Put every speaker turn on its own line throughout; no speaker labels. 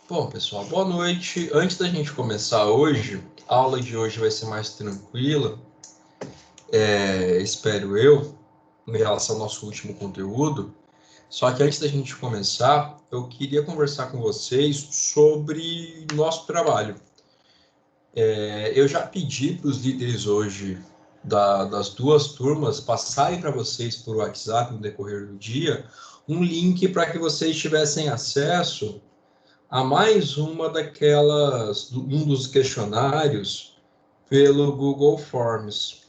Bom, pessoal, boa noite. Antes da gente começar hoje, a aula de hoje vai ser mais tranquila, espero eu, em relação ao nosso último conteúdo. Só que antes da gente começar, eu queria conversar com vocês sobre nosso trabalho. Eu já pedi para os líderes hoje das duas turmas passarem para vocês por WhatsApp no decorrer do dia um link para que vocês tivessem acesso a mais uma um dos questionários pelo Google Forms.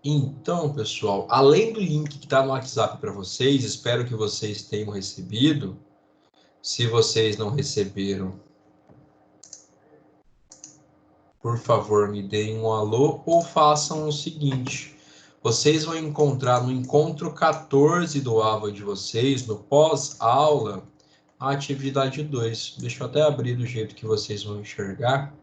Então, pessoal, além do link que está no WhatsApp para vocês, espero que vocês tenham recebido. Se vocês não receberam, por favor, me deem um alô ou façam o seguinte. Vocês vão encontrar no encontro 14 do AVA de vocês, no pós-aula, a atividade 2. Deixa eu até abrir do jeito que vocês vão enxergar.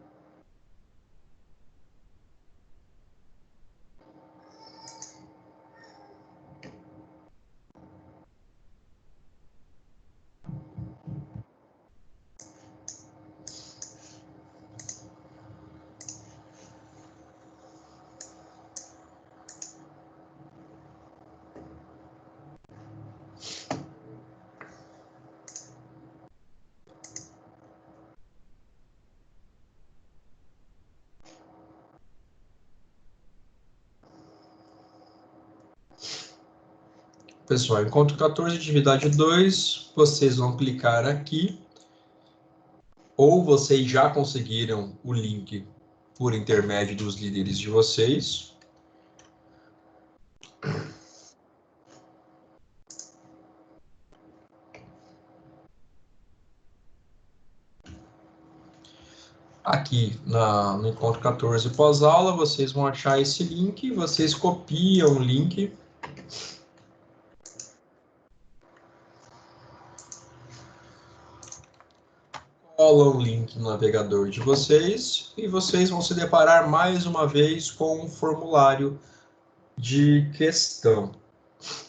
Pessoal, encontro 14, atividade 2, vocês vão clicar aqui, ou vocês já conseguiram o link por intermédio dos líderes de vocês. Aqui no encontro 14 pós-aula, vocês vão achar esse link, vocês copiam o link. Colam o link no navegador de vocês e vocês vão se deparar mais uma vez com um formulário de questão.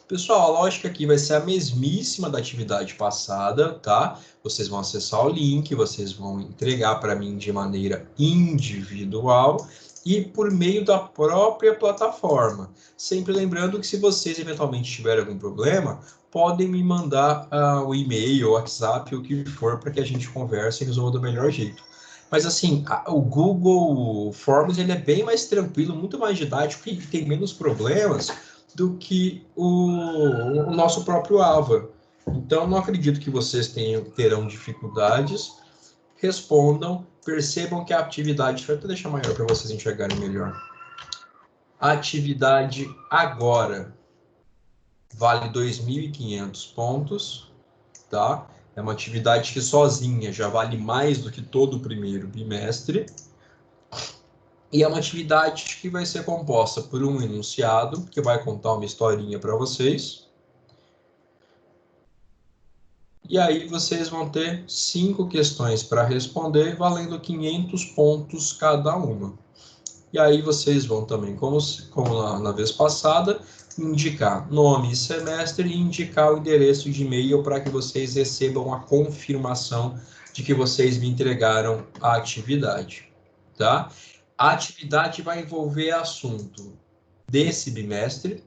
Pessoal, a lógica aqui vai ser a mesmíssima da atividade passada, tá? Vocês vão acessar o link, vocês vão entregar para mim de maneira individual e por meio da própria plataforma. Sempre lembrando que se vocês eventualmente tiverem algum problema, podem me mandar o e-mail, o WhatsApp, o que for, para que a gente converse e resolva do melhor jeito. Mas assim, o Google Forms ele é bem mais tranquilo, muito mais didático e tem menos problemas do que o nosso próprio AVA. Então, não acredito que vocês terão dificuldades. Respondam, percebam que a atividade, deixa eu até deixar maior para vocês enxergarem melhor. A atividade agora vale 2.500 pontos, tá? É uma atividade que sozinha já vale mais do que todo o primeiro bimestre. E é uma atividade que vai ser composta por um enunciado, que vai contar uma historinha para vocês. E aí vocês vão ter 5 questões para responder, valendo 500 pontos cada uma. E aí vocês vão também, como na vez passada, indicar nome e semestre e indicar o endereço de e-mail para que vocês recebam a confirmação de que vocês me entregaram a atividade, tá? A atividade vai envolver assunto desse bimestre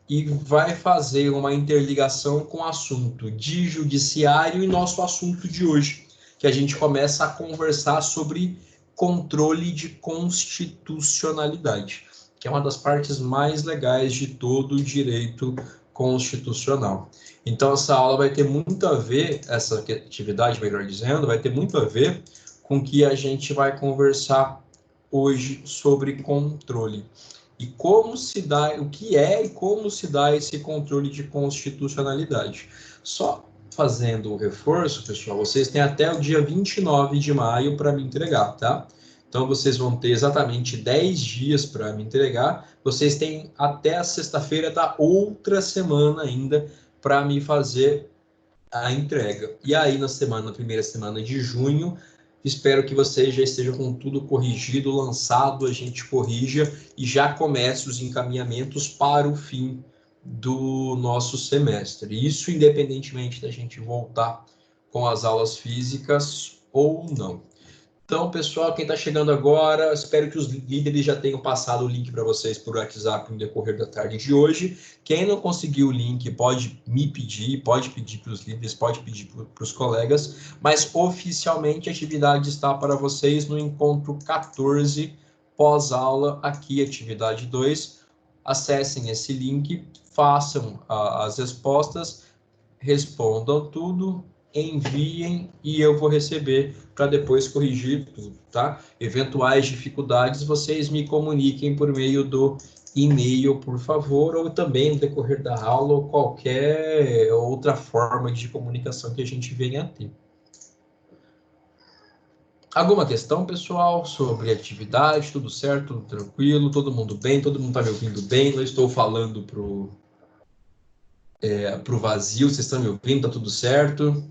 e vai fazer uma interligação com o assunto de judiciário e nosso assunto de hoje, que a gente começa a conversar sobre controle de constitucionalidade, que é uma das partes mais legais de todo o direito constitucional. Então, essa aula vai ter muito a ver, essa atividade, melhor dizendo, vai ter muito a ver com o que a gente vai conversar hoje sobre controle. E como se dá, o que é e como se dá esse controle de constitucionalidade. Só fazendo o reforço, pessoal, vocês têm até o dia 29 de maio para me entregar, tá? Então, vocês vão ter exatamente 10 dias para me entregar. Vocês têm até a sexta-feira da outra semana ainda para me fazer a entrega. E aí, na primeira semana de junho, espero que vocês já estejam com tudo corrigido, lançado, a gente corrija e já comece os encaminhamentos para o fim do nosso semestre. Isso independentemente da gente voltar com as aulas físicas ou não. Então, pessoal, quem está chegando agora, espero que os líderes já tenham passado o link para vocês por WhatsApp no decorrer da tarde de hoje. Quem não conseguiu o link pode me pedir, pode pedir para os líderes, pode pedir para os colegas, mas oficialmente a atividade está para vocês no encontro 14, pós-aula, aqui, atividade 2. Acessem esse link, façam as respostas, respondam tudo, enviem e eu vou receber para depois corrigir tudo, tá? Eventuais dificuldades, vocês me comuniquem por meio do e-mail, por favor, ou também no decorrer da aula, ou qualquer outra forma de comunicação que a gente venha a ter. Alguma questão, pessoal, sobre atividade? Tudo certo? Tudo tranquilo? Todo mundo bem? Todo mundo está me ouvindo bem? Não estou falando pro vazio, vocês estão me ouvindo? Tá tudo certo?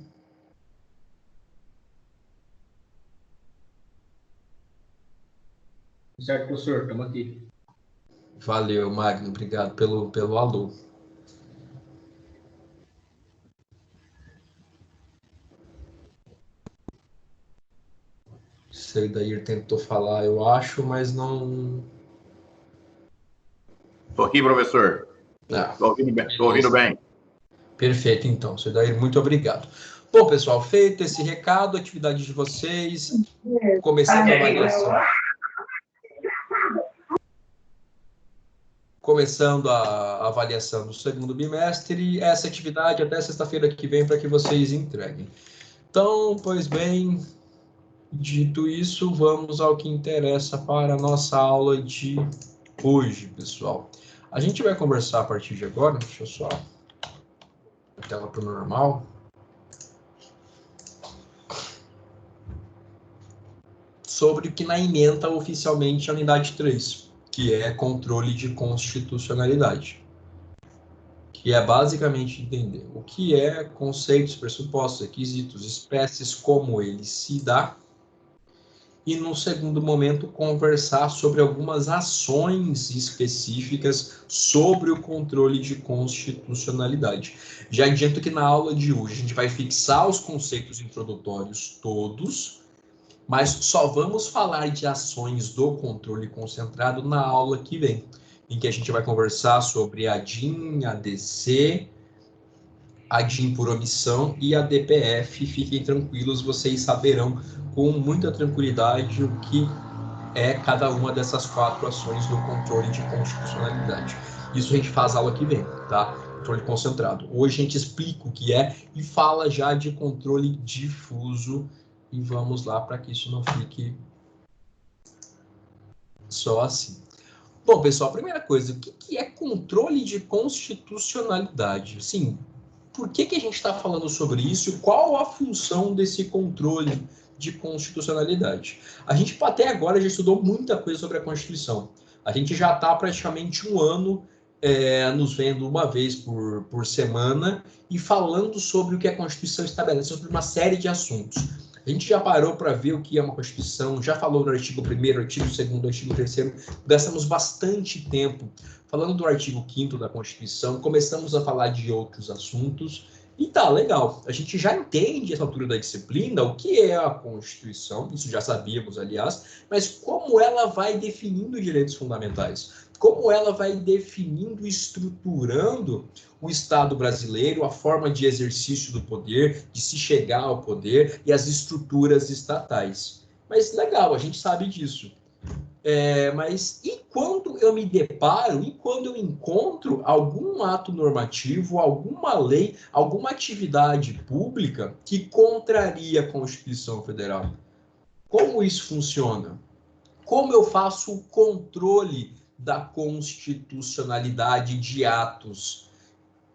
Certo, professor, estamos aqui.
Valeu, Magno, obrigado pelo alô. Dair tentou falar, eu acho, mas não...
Estou aqui, professor. Estou ouvindo bem.
Perfeito, então. Dair, muito obrigado. Bom, pessoal, feito esse recado, atividade de vocês, começando a avaliação. Começando a avaliação do segundo bimestre, essa atividade até sexta-feira que vem para que vocês entreguem. Então, pois bem, dito isso, vamos ao que interessa para a nossa aula de hoje, pessoal. A gente vai conversar a partir de agora, deixa eu só a tela para o normal. Sobre o que na ementa oficialmente a unidade 3, que é controle de constitucionalidade. Que é basicamente entender o que é conceitos, pressupostos, requisitos, espécies, como ele se dá, e no segundo momento conversar sobre algumas ações específicas sobre o controle de constitucionalidade. Já adianto que na aula de hoje a gente vai fixar os conceitos introdutórios todos, mas só vamos falar de ações do controle concentrado na aula que vem, em que a gente vai conversar sobre a DIN, a DC, a DIN por omissão e a DPF. Fiquem tranquilos, vocês saberão com muita tranquilidade o que é cada uma dessas 4 ações do controle de constitucionalidade. Isso a gente faz aula que vem, tá? Controle concentrado. Hoje a gente explica o que é e fala já de controle difuso, e vamos lá para que isso não fique só assim. Bom, pessoal, a primeira coisa, o que é controle de constitucionalidade? Sim, por que a gente está falando sobre isso e qual a função desse controle de constitucionalidade? A gente até agora já estudou muita coisa sobre a Constituição. A gente já está praticamente um ano nos vendo uma vez por semana e falando sobre o que a Constituição estabelece, sobre uma série de assuntos. A gente já parou para ver o que é uma Constituição, já falou do artigo 1º, artigo 2º, artigo 3º, gastamos bastante tempo falando do artigo 5º da Constituição, começamos a falar de outros assuntos, e tá, legal. A gente já entende essa altura da disciplina, o que é a Constituição, isso já sabíamos, aliás, mas como ela vai definindo direitos fundamentais, como ela vai definindo e estruturando o Estado brasileiro, a forma de exercício do poder, de se chegar ao poder e as estruturas estatais. Mas legal, a gente sabe disso. Mas e quando eu me deparo, e quando eu encontro algum ato normativo, alguma lei, alguma atividade pública que contraria a Constituição Federal? Como isso funciona? Como eu faço o controle da constitucionalidade de atos,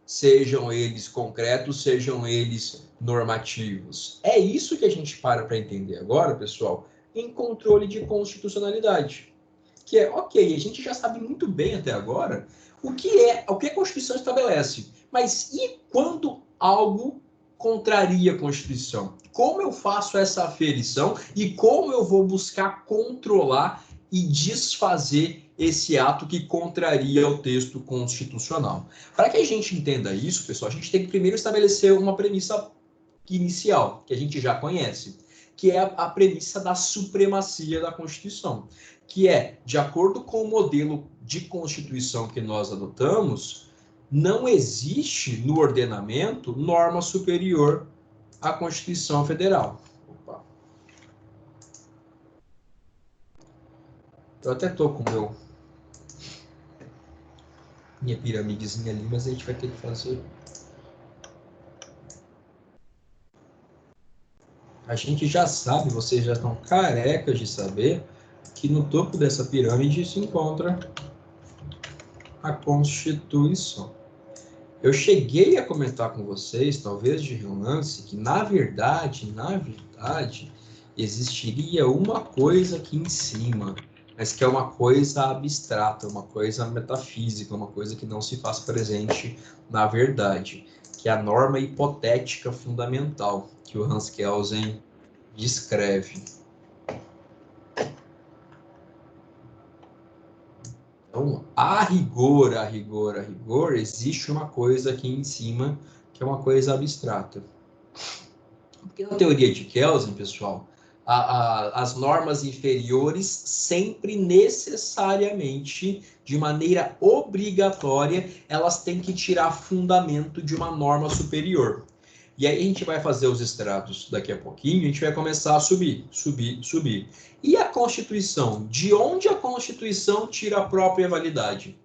sejam eles concretos, sejam eles normativos? É isso que a gente para entender agora, pessoal, em controle de constitucionalidade. Que é, ok, a gente já sabe muito bem até agora o que a Constituição estabelece, mas e quando algo contraria a Constituição? Como eu faço essa aferição e como eu vou buscar controlar e desfazer esse ato que contraria o texto constitucional? Para que a gente entenda isso, pessoal, a gente tem que primeiro estabelecer uma premissa inicial, que a gente já conhece, que é a premissa da supremacia da Constituição, que é, de acordo com o modelo de Constituição que nós adotamos, não existe no ordenamento norma superior à Constituição Federal. Opa. Eu até estou com minha piramidezinha ali, mas a gente vai ter que fazer. A gente já sabe, vocês já estão carecas de saber, que no topo dessa pirâmide se encontra a Constituição. Eu cheguei a comentar com vocês, talvez de relance, que na verdade, existiria uma coisa aqui em cima, mas que é uma coisa abstrata, uma coisa metafísica, uma coisa que não se faz presente na verdade, que é a norma hipotética fundamental, que o Hans Kelsen descreve. Então, a rigor, existe uma coisa aqui em cima, que é uma coisa abstrata. Porque na teoria de Kelsen, pessoal, as normas inferiores sempre necessariamente, de maneira obrigatória, elas têm que tirar fundamento de uma norma superior. E aí a gente vai fazer os extratos daqui a pouquinho, a gente vai começar a subir. E a Constituição? De onde a Constituição tira a própria validade?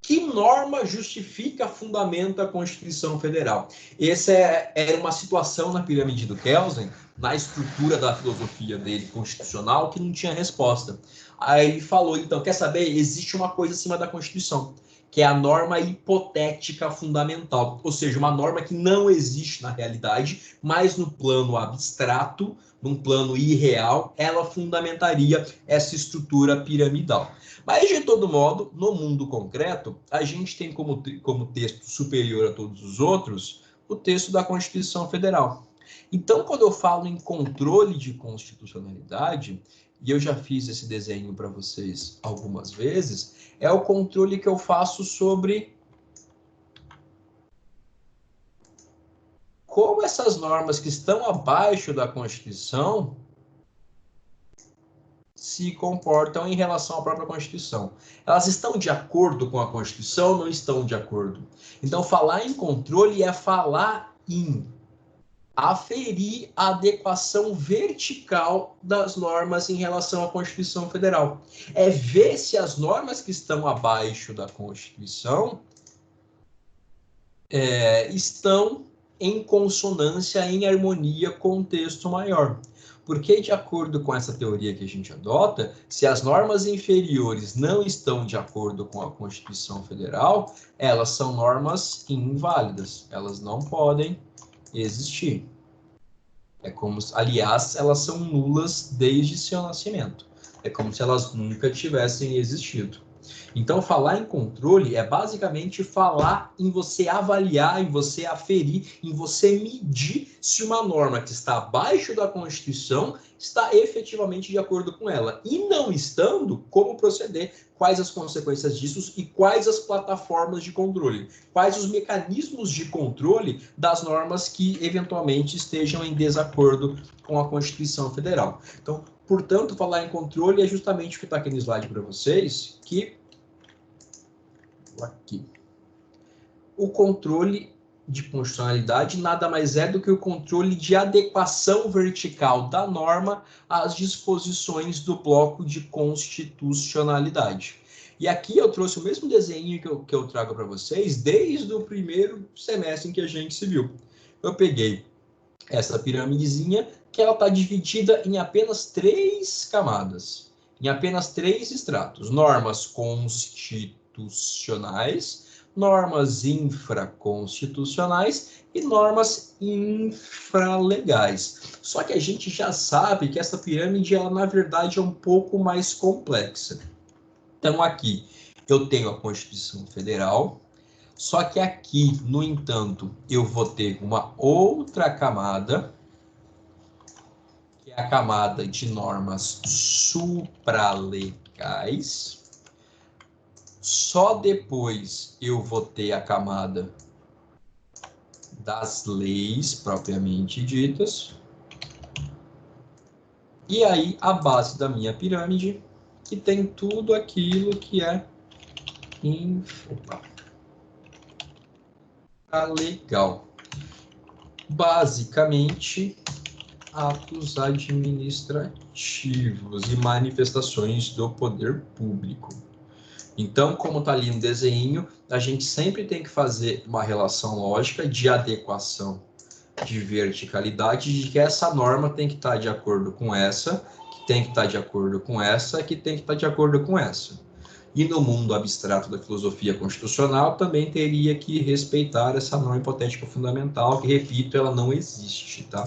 Que norma justifica, fundamenta a Constituição Federal? Essa é uma situação na pirâmide do Kelsen, na estrutura da filosofia dele constitucional, que não tinha resposta. Aí ele falou, então, quer saber? Existe uma coisa acima da Constituição, que é a norma hipotética fundamental, ou seja, uma norma que não existe na realidade, mas no plano abstrato, num plano irreal, ela fundamentaria essa estrutura piramidal. Mas, de todo modo, no mundo concreto, a gente tem como texto superior a todos os outros o texto da Constituição Federal. Então, quando eu falo em controle de constitucionalidade, e eu já fiz esse desenho para vocês algumas vezes, é o controle que eu faço sobre como essas normas que estão abaixo da Constituição se comportam em relação à própria Constituição. Elas estão de acordo com a Constituição ou não estão de acordo? Então, falar em controle é falar em aferir a adequação vertical das normas em relação à Constituição Federal. É ver se as normas que estão abaixo da Constituição estão em consonância, em harmonia com o texto maior. Porque, de acordo com essa teoria que a gente adota, se as normas inferiores não estão de acordo com a Constituição Federal, elas são normas inválidas, elas não podem existir. Aliás, elas são nulas desde seu nascimento. É como se elas nunca tivessem existido. Então, falar em controle é basicamente falar em você avaliar, em você aferir, em você medir se uma norma que está abaixo da Constituição está efetivamente de acordo com ela. E não estando, como proceder, quais as consequências disso e quais as plataformas de controle, quais os mecanismos de controle das normas que eventualmente estejam em desacordo com a Constituição Federal. Então, portanto, falar em controle é justamente o que está aqui no slide para vocês, que aqui. O controle de constitucionalidade nada mais é do que o controle de adequação vertical da norma às disposições do bloco de constitucionalidade. E aqui eu trouxe o mesmo desenho que eu trago para vocês desde o primeiro semestre em que a gente se viu. Eu peguei essa piramidezinha que ela está dividida em apenas 3 camadas, em apenas 3 estratos: normas constitucionais, normas infraconstitucionais e normas infralegais. Só que a gente já sabe que essa pirâmide, ela na verdade é um pouco mais complexa. Então aqui eu tenho a Constituição Federal, só que aqui, no entanto, eu vou ter uma outra camada, que é a camada de normas supralegais. Só depois eu vou ter a camada das leis propriamente ditas. E aí, a base da minha pirâmide, que tem tudo aquilo que é legal. Basicamente, atos administrativos e manifestações do poder público. Então, como está ali no desenho, a gente sempre tem que fazer uma relação lógica de adequação, de verticalidade, de que essa norma tem que estar de acordo com essa, que tem que estar de acordo com essa, que tem que estar de acordo com essa. E no mundo abstrato da filosofia constitucional, também teria que respeitar essa norma hipotética fundamental, que, repito, ela não existe, tá?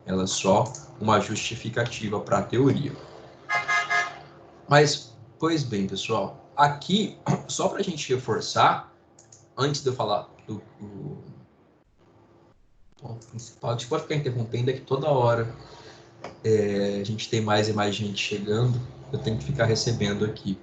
Ela é só uma justificativa para a teoria. Mas, pois bem, pessoal, aqui, só para a gente reforçar, antes de eu falar do principal, a gente pode ficar interrompendo aqui toda hora. A gente tem mais e mais gente chegando, eu tenho que ficar recebendo aqui.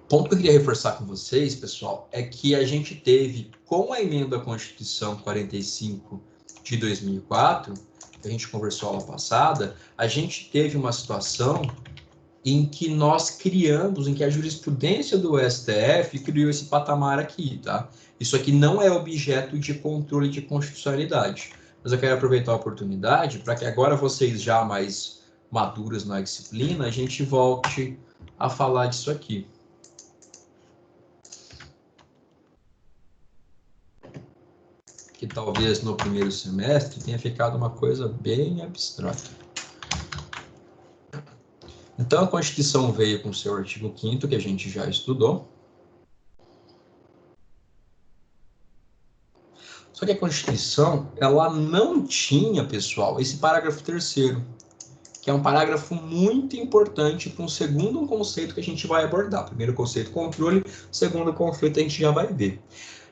Ponto que eu queria reforçar com vocês, pessoal, é que a gente teve, com a emenda à Constituição 45 de 2004, que a gente conversou aula passada, a gente teve uma situação em que nós criamos, em que a jurisprudência do STF criou esse patamar aqui, tá? Isso aqui não é objeto de controle de constitucionalidade. Mas eu quero aproveitar a oportunidade para que agora vocês já mais maduros na disciplina, a gente volte a falar disso aqui. Que talvez no primeiro semestre tenha ficado uma coisa bem abstrata. Então, a Constituição veio com seu artigo 5º, que a gente já estudou. Só que a Constituição, ela não tinha, pessoal, esse parágrafo 3º, que é um parágrafo muito importante para um segundo conceito que a gente vai abordar. Primeiro conceito, controle. Segundo conceito, a gente já vai ver.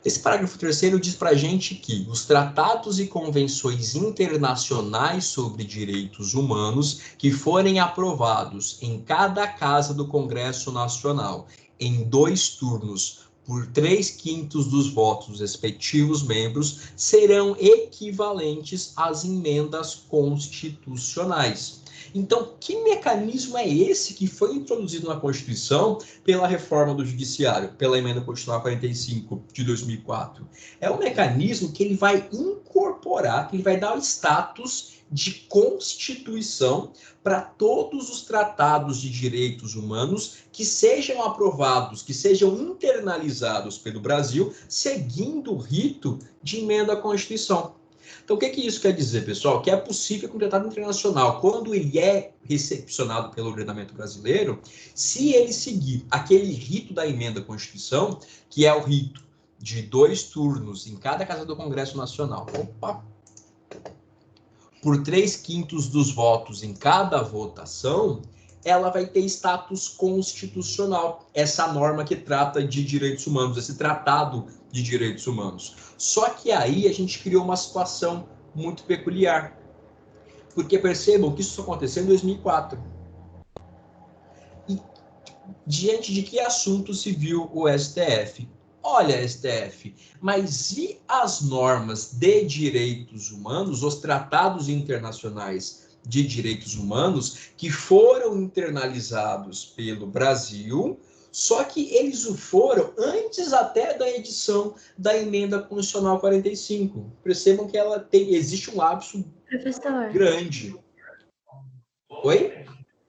Esse parágrafo 3º diz para a gente que os tratados e convenções internacionais sobre direitos humanos que forem aprovados em cada casa do Congresso Nacional em 2 turnos por 3/5 dos votos dos respectivos membros serão equivalentes às emendas constitucionais. Então, que mecanismo é esse que foi introduzido na Constituição pela reforma do Judiciário, pela emenda constitucional 45 de 2004? É um mecanismo que ele vai incorporar, que ele vai dar o status de Constituição para todos os tratados de direitos humanos que sejam aprovados, que sejam internalizados pelo Brasil, seguindo o rito de emenda à Constituição. Então, o que isso quer dizer, pessoal? Que é possível que um tratado internacional, quando ele é recepcionado pelo ordenamento brasileiro, se ele seguir aquele rito da emenda à Constituição, que é o rito de 2 turnos em cada casa do Congresso Nacional, por 3/5 dos votos em cada votação, ela vai ter status constitucional. Essa norma que trata de direitos humanos, esse tratado de direitos humanos. Só que aí a gente criou uma situação muito peculiar. Porque percebam que isso aconteceu em 2004. E diante de que assunto se viu o STF? Olha, STF, mas e as normas de direitos humanos, os tratados internacionais de direitos humanos que foram internalizados pelo Brasil, só que eles o foram antes até da edição da emenda constitucional 45. Percebam que ela existe um lapso grande. Oi?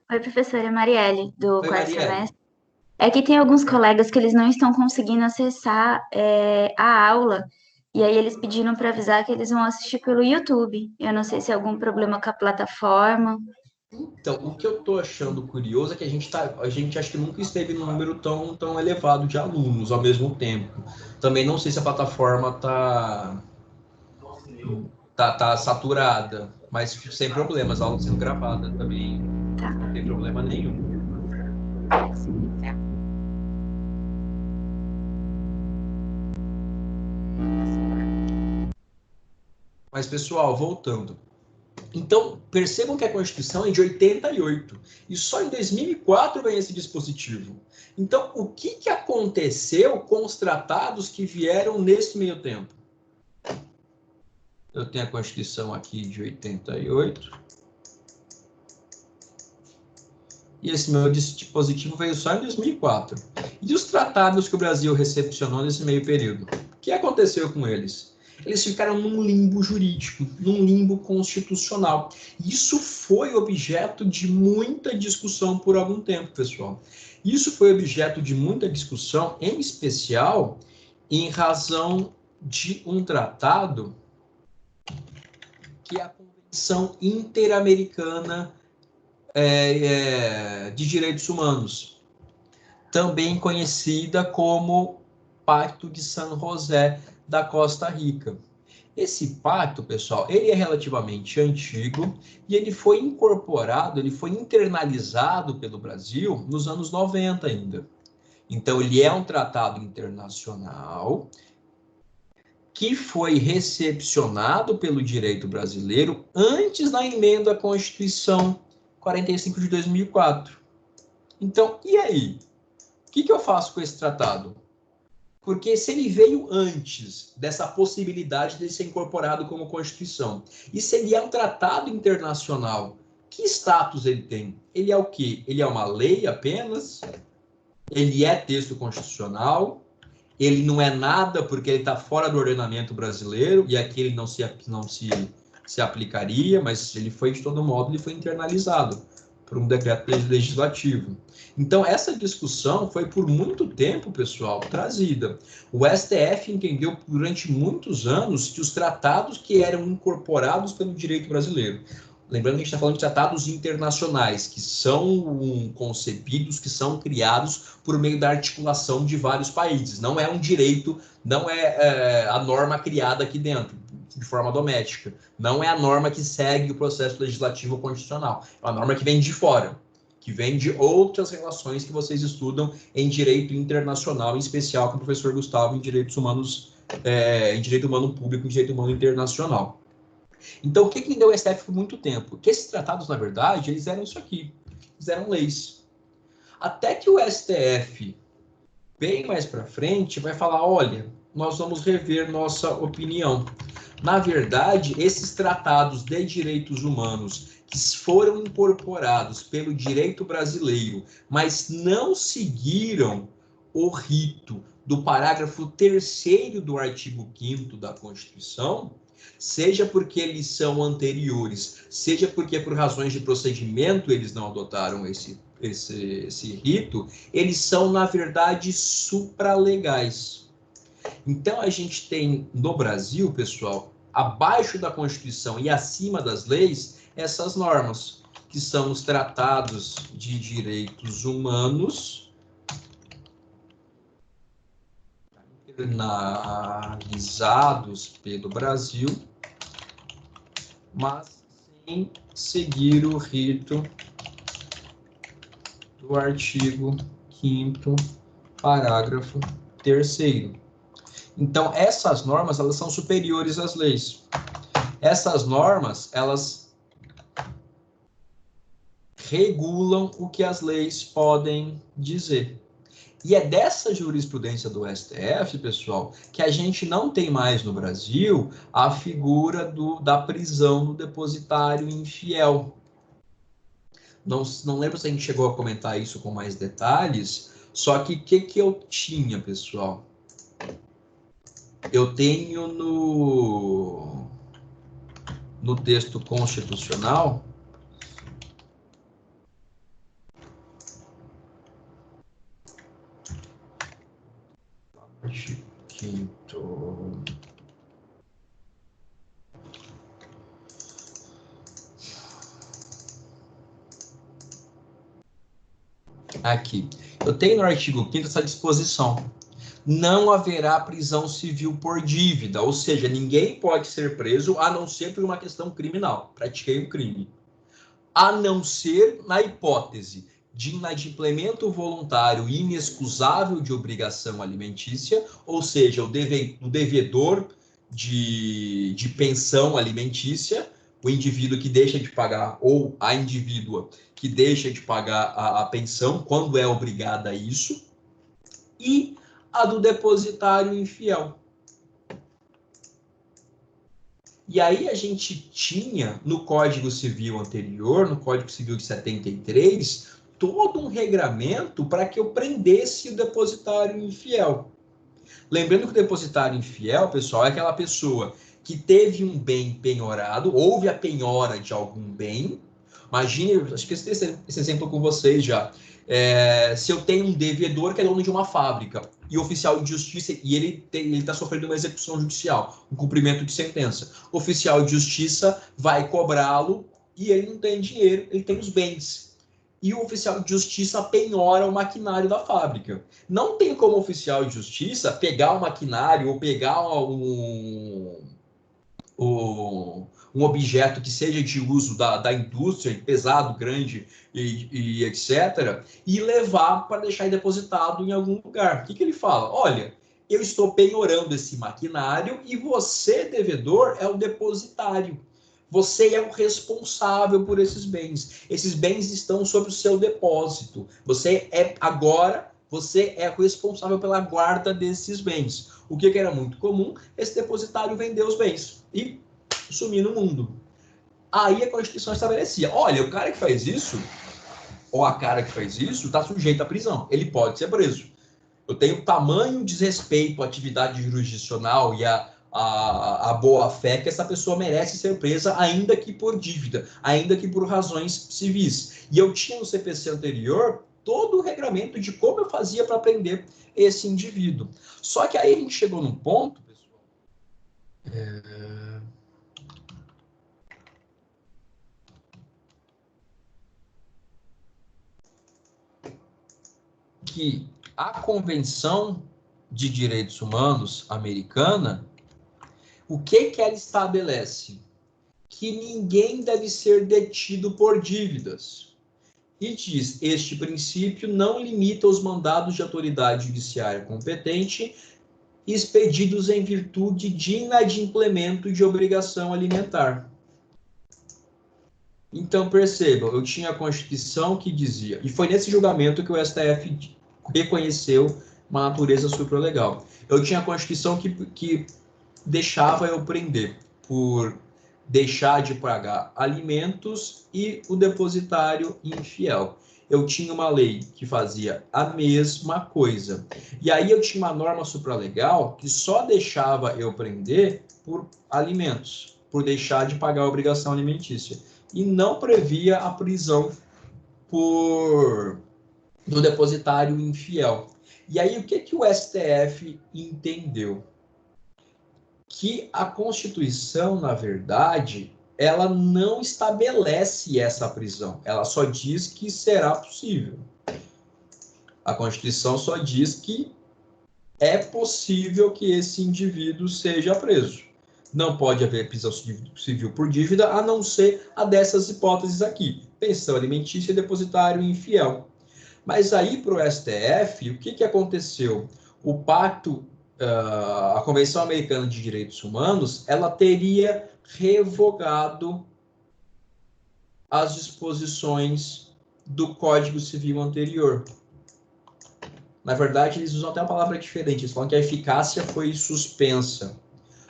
Oi, professora Marielle, do quarto semestre. É que tem alguns colegas que eles não estão conseguindo acessar a aula, e aí eles pediram para avisar que eles vão assistir pelo YouTube. Eu não sei se é algum problema com a plataforma.
Então, o que eu estou achando curioso é que a gente acho que nunca esteve num número tão elevado de alunos ao mesmo tempo. Também não sei se a plataforma tá saturada, mas sem problemas, a aula sendo gravada também,
tá.
Não tem problema nenhum. Mas, pessoal, voltando. Então, percebam que a Constituição é de 88 e só em 2004 vem esse dispositivo. Então, o que aconteceu com os tratados que vieram nesse meio tempo? Eu tenho a Constituição aqui de 88. E esse meu dispositivo veio só em 2004. E os tratados que o Brasil recepcionou nesse meio período? O que aconteceu com eles? Eles ficaram num limbo jurídico, num limbo constitucional. Isso foi objeto de muita discussão por algum tempo, pessoal. Isso foi objeto de muita discussão, em especial, em razão de um tratado que é a Convenção Interamericana de Direitos Humanos, também conhecida como Pacto de San José da Costa Rica. Esse pacto, pessoal, ele é relativamente antigo e ele foi incorporado, ele foi internalizado pelo Brasil nos anos 90 ainda. Então, ele é um tratado internacional que foi recepcionado pelo direito brasileiro antes da emenda à Constituição 45 de 2004. Então, e aí? O que eu faço com esse tratado? Porque se ele veio antes dessa possibilidade de ser incorporado como Constituição, e se ele é um tratado internacional, que status ele tem? Ele é o quê? Ele é uma lei apenas? Ele é texto constitucional? Ele não é nada porque ele está fora do ordenamento brasileiro, e aqui ele não se aplicaria, mas ele foi, de todo modo, ele foi internalizado por um decreto legislativo. Então, essa discussão foi por muito tempo, pessoal, trazida. O STF entendeu durante muitos anos que os tratados que eram incorporados pelo direito brasileiro, lembrando que a gente está falando de tratados internacionais, que são concebidos, que são criados por meio da articulação de vários países. Não é um direito, não é a norma criada aqui dentro, de forma doméstica. Não é a norma que segue o processo legislativo constitucional. É uma norma que vem de fora, que vem de outras relações que vocês estudam em direito internacional, em especial com o professor Gustavo em direitos humanos, em direito humano público e direito humano internacional. Então, o que deu o STF por muito tempo? Que esses tratados, na verdade, eles eram isso aqui, eles eram leis. Até que o STF, bem mais para frente, vai falar, olha, nós vamos rever nossa opinião. Na verdade, esses tratados de direitos humanos que foram incorporados pelo direito brasileiro, mas não seguiram o rito do parágrafo 3º do artigo 5º da Constituição, seja porque eles são anteriores, seja porque por razões de procedimento eles não adotaram esse rito, eles são, na verdade, supralegais. Então, a gente tem no Brasil, pessoal, abaixo da Constituição e acima das leis, essas normas, que são os tratados de direitos humanos internalizados pelo Brasil, mas sem seguir o rito do artigo 5º, parágrafo 3º. Então, essas normas, elas são superiores às leis. Essas normas, elas regulam o que as leis podem dizer. E é dessa jurisprudência do STF, pessoal, que a gente não tem mais no Brasil a figura da prisão do depositário infiel. Não lembro se a gente chegou a comentar isso com mais detalhes, só que o que eu tinha, pessoal? Eu tenho no texto constitucional artigo 5º. Aqui. Eu tenho no artigo 5º essa disposição. Não haverá prisão civil por dívida, ou seja, ninguém pode ser preso a não ser por uma questão criminal. Pratiquei um crime. A não ser na hipótese de inadimplemento voluntário e inexcusável de obrigação alimentícia, ou seja, o devedor de pensão alimentícia, o indivíduo que deixa de pagar ou a indivídua que deixa de pagar a pensão quando é obrigada a isso, e a do depositário infiel. E aí a gente tinha, no Código Civil anterior, no Código Civil de 73, todo um regramento para que eu prendesse o depositário infiel. Lembrando que o depositário infiel, pessoal, é aquela pessoa que teve um bem penhorado, houve a penhora de algum bem. Imagine, acho que eu citei esse exemplo com vocês já. Se eu tenho um devedor que é dono de uma fábrica e o oficial de justiça, e ele está sofrendo uma execução judicial, um cumprimento de sentença. O oficial de justiça vai cobrá-lo e ele não tem dinheiro, ele tem os bens. E o oficial de justiça penhora o maquinário da fábrica. Não tem como o oficial de justiça pegar o maquinário ou pegar um objeto que seja de uso da indústria, pesado, grande e etc., e levar para deixar depositado em algum lugar. O que ele fala? Olha, eu estou penhorando esse maquinário e você, devedor, é o depositário. Você é o responsável por esses bens. Esses bens estão sob o seu depósito. Você é responsável pela guarda desses bens. O que era muito comum? Esse depositário vender os bens e sumir no mundo. Aí a Constituição estabelecia, olha, o cara que faz isso, ou a cara que faz isso, está sujeito à prisão. Ele pode ser preso. Eu tenho tamanho desrespeito à atividade jurisdicional e a boa-fé que essa pessoa merece ser presa, ainda que por dívida, ainda que por razões civis. E eu tinha no CPC anterior todo o regramento de como eu fazia para prender esse indivíduo. Só que aí a gente chegou num ponto, pessoal, que a Convenção de Direitos Humanos americana, o que ela estabelece? Que ninguém deve ser detido por dívidas. E diz, este princípio não limita os mandados de autoridade judiciária competente expedidos em virtude de inadimplemento de obrigação alimentar. Então, percebam, eu tinha a Constituição que dizia, e foi nesse julgamento que o STF reconheceu uma natureza supralegal. Eu tinha a Constituição que deixava eu prender por deixar de pagar alimentos e o depositário infiel. Eu tinha uma lei que fazia a mesma coisa. E aí eu tinha uma norma supralegal que só deixava eu prender por alimentos, por deixar de pagar a obrigação alimentícia. E não previa a prisão do depositário infiel. E aí o que o STF entendeu? Que a Constituição, na verdade, ela não estabelece essa prisão. Ela só diz que será possível. A Constituição só diz que é possível que esse indivíduo seja preso. Não pode haver prisão civil por dívida, a não ser a dessas hipóteses aqui. Pensão alimentícia e depositário infiel. Mas aí, para o STF, o que aconteceu? O pacto, a Convenção Americana de Direitos Humanos, ela teria revogado as disposições do Código Civil anterior. Na verdade, eles usam até uma palavra diferente, eles falam que a eficácia foi suspensa.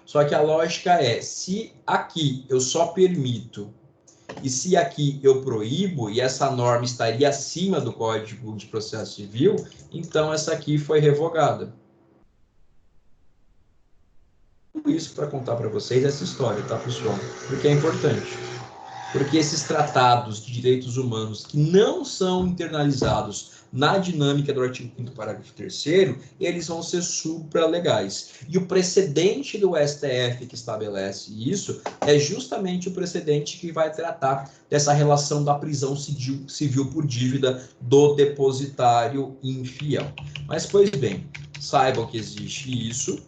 Só que a lógica é, se aqui eu só permito, e se aqui eu proíbo, e essa norma estaria acima do Código de Processo Civil, então essa aqui foi revogada. Tudo isso para contar para vocês essa história, tá, pessoal? Porque é importante. Porque esses tratados de direitos humanos que não são internalizados na dinâmica do artigo 5º, parágrafo 3º, eles vão ser supralegais. E o precedente do STF que estabelece isso é justamente o precedente que vai tratar dessa relação da prisão civil por dívida do depositário infiel. Mas, pois bem, saibam que existe isso,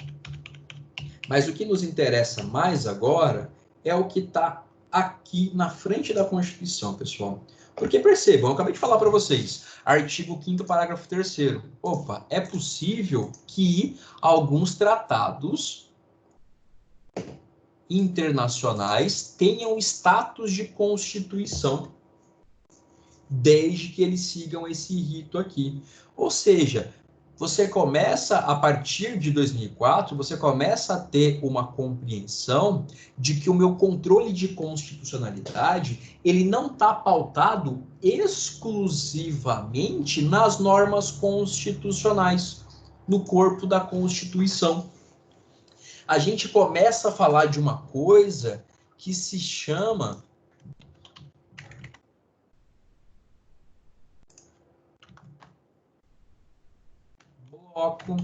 mas o que nos interessa mais agora é o que está aqui na frente da Constituição, pessoal. Porque percebam, eu acabei de falar para vocês, artigo 5º, parágrafo 3º. Opa, é possível que alguns tratados internacionais tenham status de Constituição, desde que eles sigam esse rito aqui. Ou seja, você começa, a partir de 2004, você começa a ter uma compreensão de que o meu controle de constitucionalidade, ele não está pautado exclusivamente nas normas constitucionais, no corpo da Constituição. A gente começa a falar de uma coisa que se chama bloco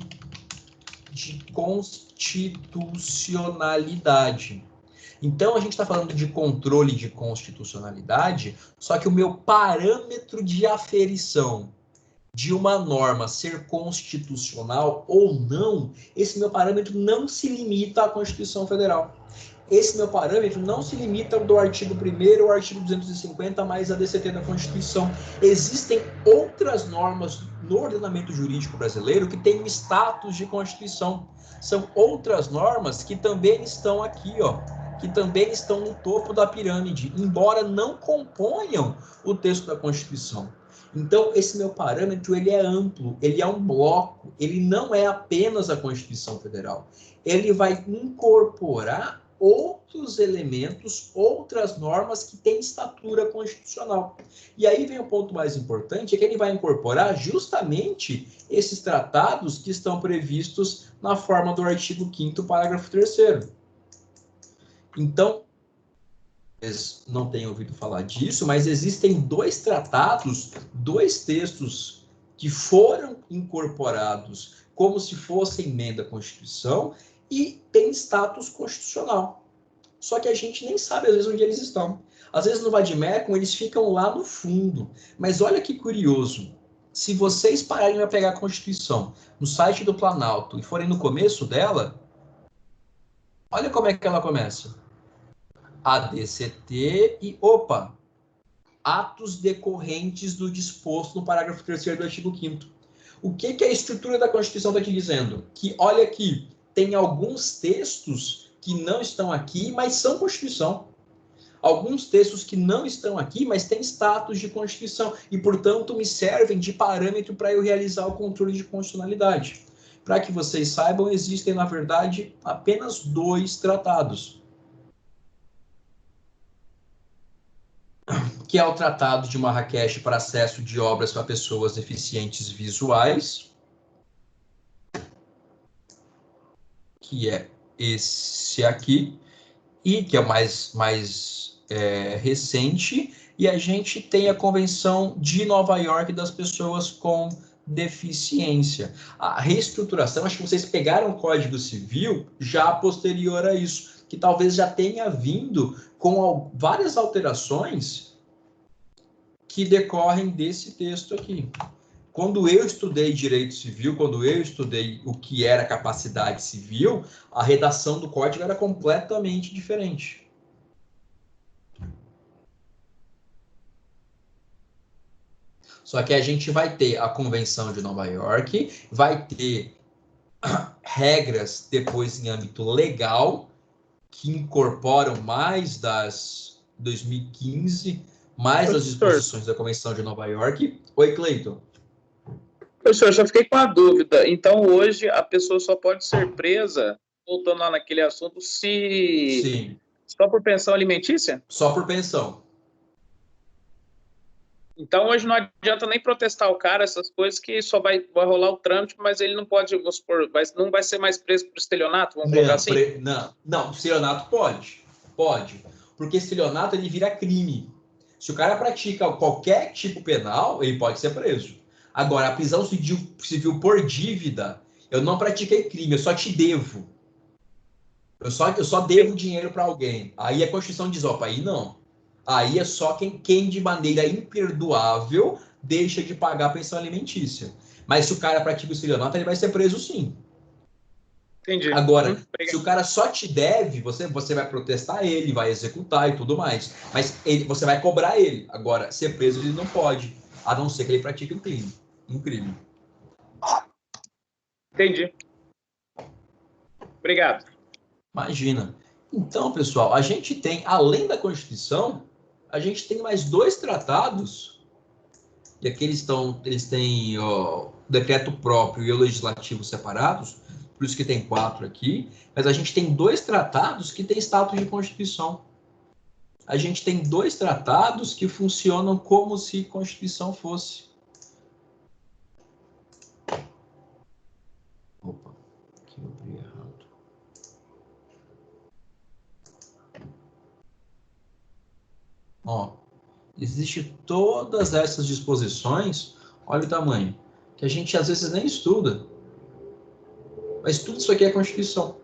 de constitucionalidade. Então, a gente está falando de controle de constitucionalidade, só que o meu parâmetro de aferição de uma norma ser constitucional ou não, esse meu parâmetro não se limita à Constituição Federal. Esse meu parâmetro não se limita do artigo 1º ao artigo 250 mais a DCT da Constituição. Existem outras normas no ordenamento jurídico brasileiro que têm status de Constituição. São outras normas que também estão aqui, ó, que também estão no topo da pirâmide, embora não componham o texto da Constituição. Então, esse meu parâmetro, ele é amplo, ele é um bloco, ele não é apenas a Constituição Federal. Ele vai incorporar outros elementos, outras normas que têm estatura constitucional. E aí vem o ponto mais importante, é que ele vai incorporar justamente esses tratados que estão previstos na forma do artigo 5º, parágrafo 3º. Então, vocês não têm ouvido falar disso, mas existem dois tratados, dois textos que foram incorporados como se fosse emenda à Constituição e tem status constitucional. Só que a gente nem sabe, às vezes, onde eles estão. Às vezes, no Vademecum, eles ficam lá no fundo. Mas olha que curioso. Se vocês pararem para pegar a Constituição no site do Planalto e forem no começo dela, olha como é que ela começa. ADCT e, opa, atos decorrentes do disposto no parágrafo 3º do artigo 5º. O que a estrutura da Constituição está te dizendo? Que, olha aqui, tem alguns textos que não estão aqui, mas são Constituição. Alguns textos que não estão aqui, mas têm status de Constituição e, portanto, me servem de parâmetro para eu realizar o controle de constitucionalidade. Para que vocês saibam, existem, na verdade, apenas dois tratados. Que é o Tratado de Marrakech para acesso de obras para pessoas deficientes visuais, que é esse aqui, e que é o mais recente, e a gente tem a Convenção de Nova York das pessoas com deficiência. A reestruturação, acho que vocês pegaram o Código Civil já posterior a isso, que talvez já tenha vindo com várias alterações que decorrem desse texto aqui. Quando eu estudei direito civil, quando eu estudei o que era capacidade civil, a redação do código era completamente diferente. Só que a gente vai ter a Convenção de Nova York, vai ter regras depois em âmbito legal, que incorporam mais das 2015, mais as disposições da Convenção de Nova York. Oi, Cleiton.
Professor, eu só fiquei com a dúvida. Então, hoje, a pessoa só pode ser presa, voltando lá naquele assunto, se...
Sim.
Só por pensão alimentícia?
Só por pensão.
Então, hoje não adianta nem protestar o cara, essas coisas que só vai rolar o trâmite, mas ele não pode, vamos supor, não vai ser mais preso por estelionato, vamos colocar assim?
Não, estelionato pode. Pode. Porque estelionato, ele vira crime. Se o cara pratica qualquer tipo penal, ele pode ser preso. Agora, a prisão civil por dívida, eu não pratiquei crime, eu só te devo. Eu só devo dinheiro para alguém. Aí a Constituição diz, opa, aí não. Aí é só quem de maneira imperdoável deixa de pagar a pensão alimentícia. Mas se o cara pratica o estelionato, ele vai ser preso sim.
Entendi.
Agora, se o cara só te deve, você vai protestar ele, vai executar e tudo mais. Mas você vai cobrar ele. Agora, ser preso ele não pode, a não ser que ele pratique um crime.
Entendi. Obrigado.
Imagina. Então, pessoal, a gente tem, além da Constituição, a gente tem mais 2 tratados, e aqui eles têm o decreto próprio e o legislativo separados, por isso que tem 4 aqui, mas a gente tem 2 tratados que têm status de Constituição. A gente tem 2 tratados que funcionam como se Constituição fosse. Opa, aqui eu abri errado. Ó, existe todas essas disposições, olha o tamanho, que a gente às vezes nem estuda. Mas tudo isso aqui é Constituição.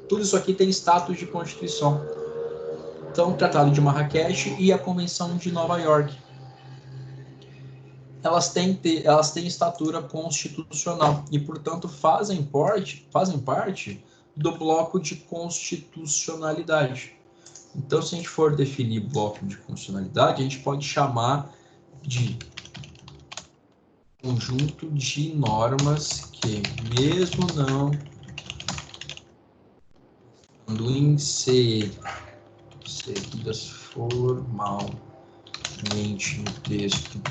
Tudo isso aqui tem status de Constituição. Então, o Tratado de Marrakech e a Convenção de Nova York. Elas têm estatura constitucional e, portanto, fazem parte do bloco de constitucionalidade. Então, se a gente for definir bloco de constitucionalidade, a gente pode chamar de conjunto de normas que, mesmo não estando inseridas formalmente no texto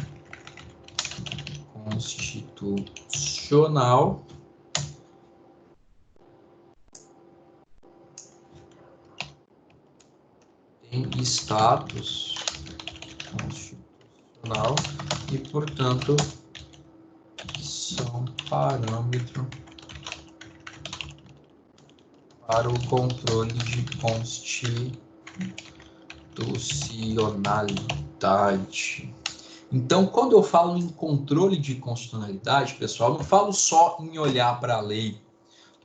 constitucional, tem status constitucional e, portanto, são parâmetro para o controle de constitucionalidade. Então, quando eu falo em controle de constitucionalidade, pessoal, não falo só em olhar para a lei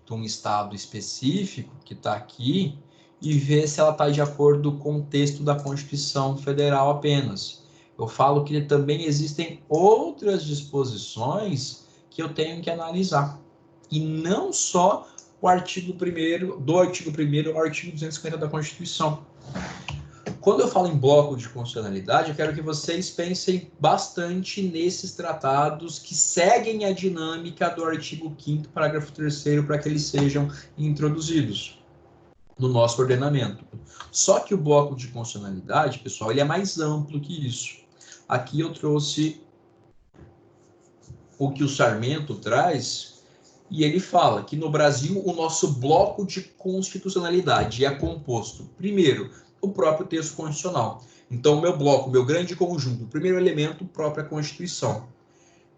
de um estado específico que está aqui e ver se ela está de acordo com o texto da Constituição Federal apenas. Eu falo que também existem outras disposições que eu tenho que analisar. E não só o artigo 1º, do artigo 1º ao artigo 250 da Constituição. Quando eu falo em bloco de constitucionalidade, eu quero que vocês pensem bastante nesses tratados que seguem a dinâmica do artigo 5º, parágrafo 3º, para que eles sejam introduzidos no nosso ordenamento. Só que o bloco de constitucionalidade, pessoal, ele é mais amplo que isso. Aqui eu trouxe o que o Sarmento traz, e ele fala que no Brasil o nosso bloco de constitucionalidade é composto, primeiro, o próprio texto constitucional. Então, o meu bloco, o meu grande conjunto, o primeiro elemento, própria Constituição.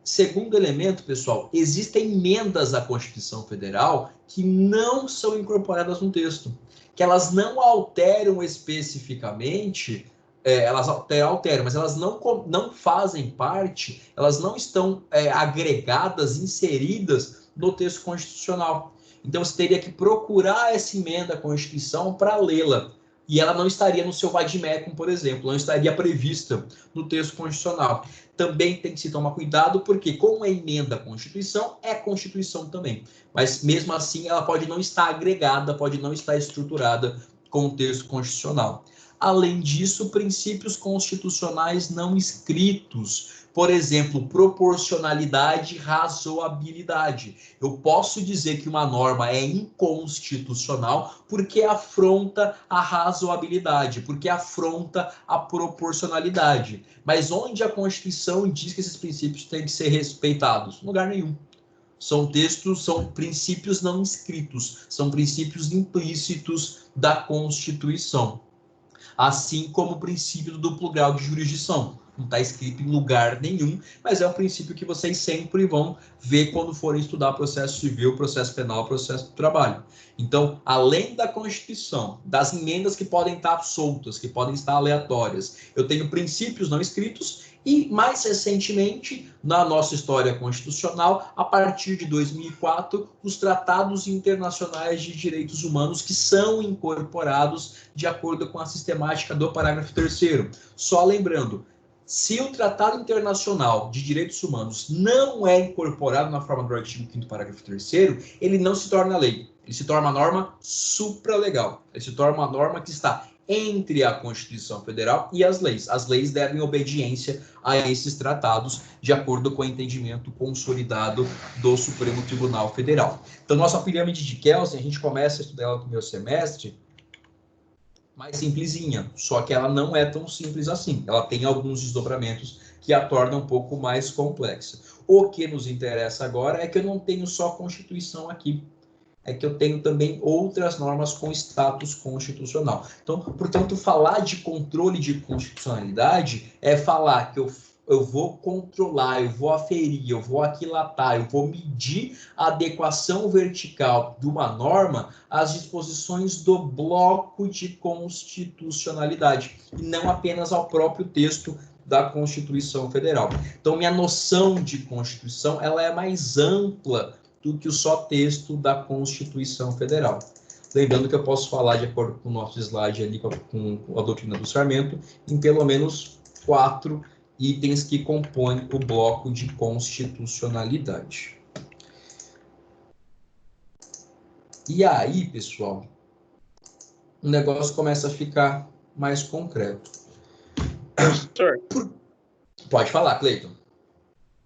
Segundo elemento, pessoal, existem emendas à Constituição Federal que não são incorporadas no texto, que elas não alteram especificamente, elas alteram, mas elas não fazem parte, elas não estão agregadas, inseridas no texto constitucional. Então, você teria que procurar essa emenda à Constituição para lê-la. E ela não estaria no seu vademecum, por exemplo, não estaria prevista no texto constitucional. Também tem que se tomar cuidado, porque como é emenda à Constituição, é Constituição também. Mas mesmo assim, ela pode não estar agregada, pode não estar estruturada com o texto constitucional. Além disso, princípios constitucionais não escritos. Por exemplo, proporcionalidade e razoabilidade. Eu posso dizer que uma norma é inconstitucional porque afronta a razoabilidade, porque afronta a proporcionalidade. Mas onde a Constituição diz que esses princípios têm que ser respeitados? Em lugar nenhum. São princípios não escritos, são princípios implícitos da Constituição. Assim como o princípio do duplo grau de jurisdição. Não está escrito em lugar nenhum, mas é um princípio que vocês sempre vão ver quando forem estudar processo civil, processo penal, processo do trabalho. Então, além da Constituição, das emendas que podem estar soltas, que podem estar aleatórias, eu tenho princípios não escritos e, mais recentemente, na nossa história constitucional, a partir de 2004, os tratados internacionais de direitos humanos que são incorporados de acordo com a sistemática do parágrafo 3º. Só lembrando, se o Tratado Internacional de Direitos Humanos não é incorporado na forma do artigo 5º, parágrafo 3º, ele não se torna lei. Ele se torna uma norma supralegal. Ele se torna uma norma que está entre a Constituição Federal e as leis. As leis devem obediência a esses tratados, de acordo com o entendimento consolidado do Supremo Tribunal Federal. Então, nossa pirâmide de Kelsen, a gente começa a estudar ela no primeiro semestre, mais simplesinha, só que ela não é tão simples assim. Ela tem alguns desdobramentos que a tornam um pouco mais complexa. O que nos interessa agora é que eu não tenho só a Constituição aqui, é que eu tenho também outras normas com status constitucional. Então, portanto, falar de controle de constitucionalidade é falar que eu vou controlar, eu vou aferir, eu vou aquilatar, eu vou medir a adequação vertical de uma norma às disposições do bloco de constitucionalidade, e não apenas ao próprio texto da Constituição Federal. Então, minha noção de Constituição ela é mais ampla do que o só texto da Constituição Federal. Lembrando que eu posso falar, de acordo com o nosso slide ali, com a doutrina do Sarmento, em pelo menos 4 itens que compõem o bloco de constitucionalidade. E aí, pessoal, o negócio começa a ficar mais concreto.
Professor,
pode falar, Cleiton.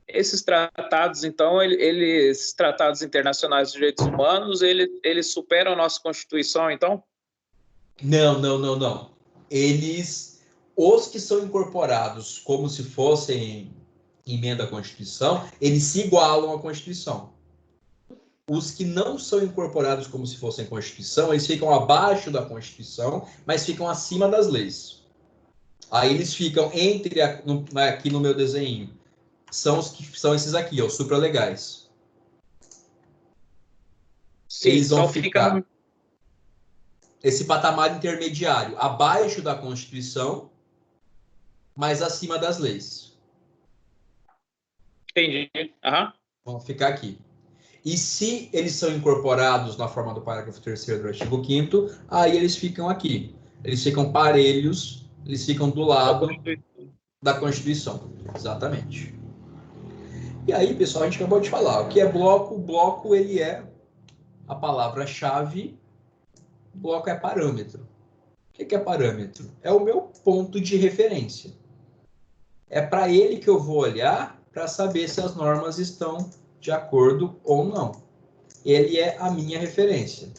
Esses tratados, então, esses tratados internacionais de direitos humanos, eles superam a nossa Constituição, então?
Não. Os que são incorporados como se fossem emenda à Constituição, eles se igualam à Constituição. Os que não são incorporados como se fossem Constituição, eles ficam abaixo da Constituição, mas ficam acima das leis. Aí eles ficam aqui no meu desenho, são esses aqui, os supralegais.
Sim,
eles vão
então
ficar esse patamar intermediário, abaixo da Constituição, mas acima das leis.
Entendi. Uhum.
Vão ficar aqui. E se eles são incorporados na forma do parágrafo 3º do artigo 5º, aí eles ficam aqui. Eles ficam parelhos, eles ficam do lado da Constituição. Exatamente. E aí, pessoal, a gente acabou de falar. O que é bloco? O bloco, ele é a palavra-chave. Bloco é parâmetro. O que é parâmetro? É o meu ponto de referência. É para ele que eu vou olhar para saber se as normas estão de acordo ou não. Ele é a minha referência.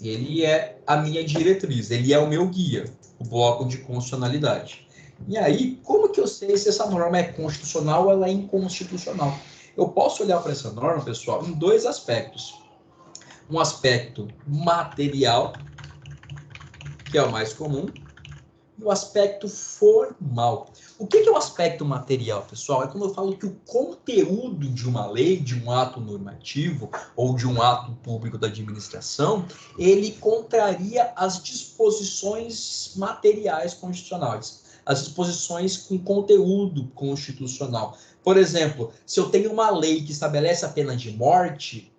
Ele é a minha diretriz. Ele é o meu guia, o bloco de constitucionalidade. E aí, como que eu sei se essa norma é constitucional ou ela é inconstitucional? Eu posso olhar para essa norma, pessoal, em 2 aspectos. Um aspecto material, que é o mais comum, e o aspecto formal. O que é o aspecto material, pessoal? É quando eu falo que o conteúdo de uma lei, de um ato normativo ou de um ato público da administração, ele contraria as disposições materiais constitucionais, as disposições com conteúdo constitucional. Por exemplo, se eu tenho uma lei que estabelece a pena de morte,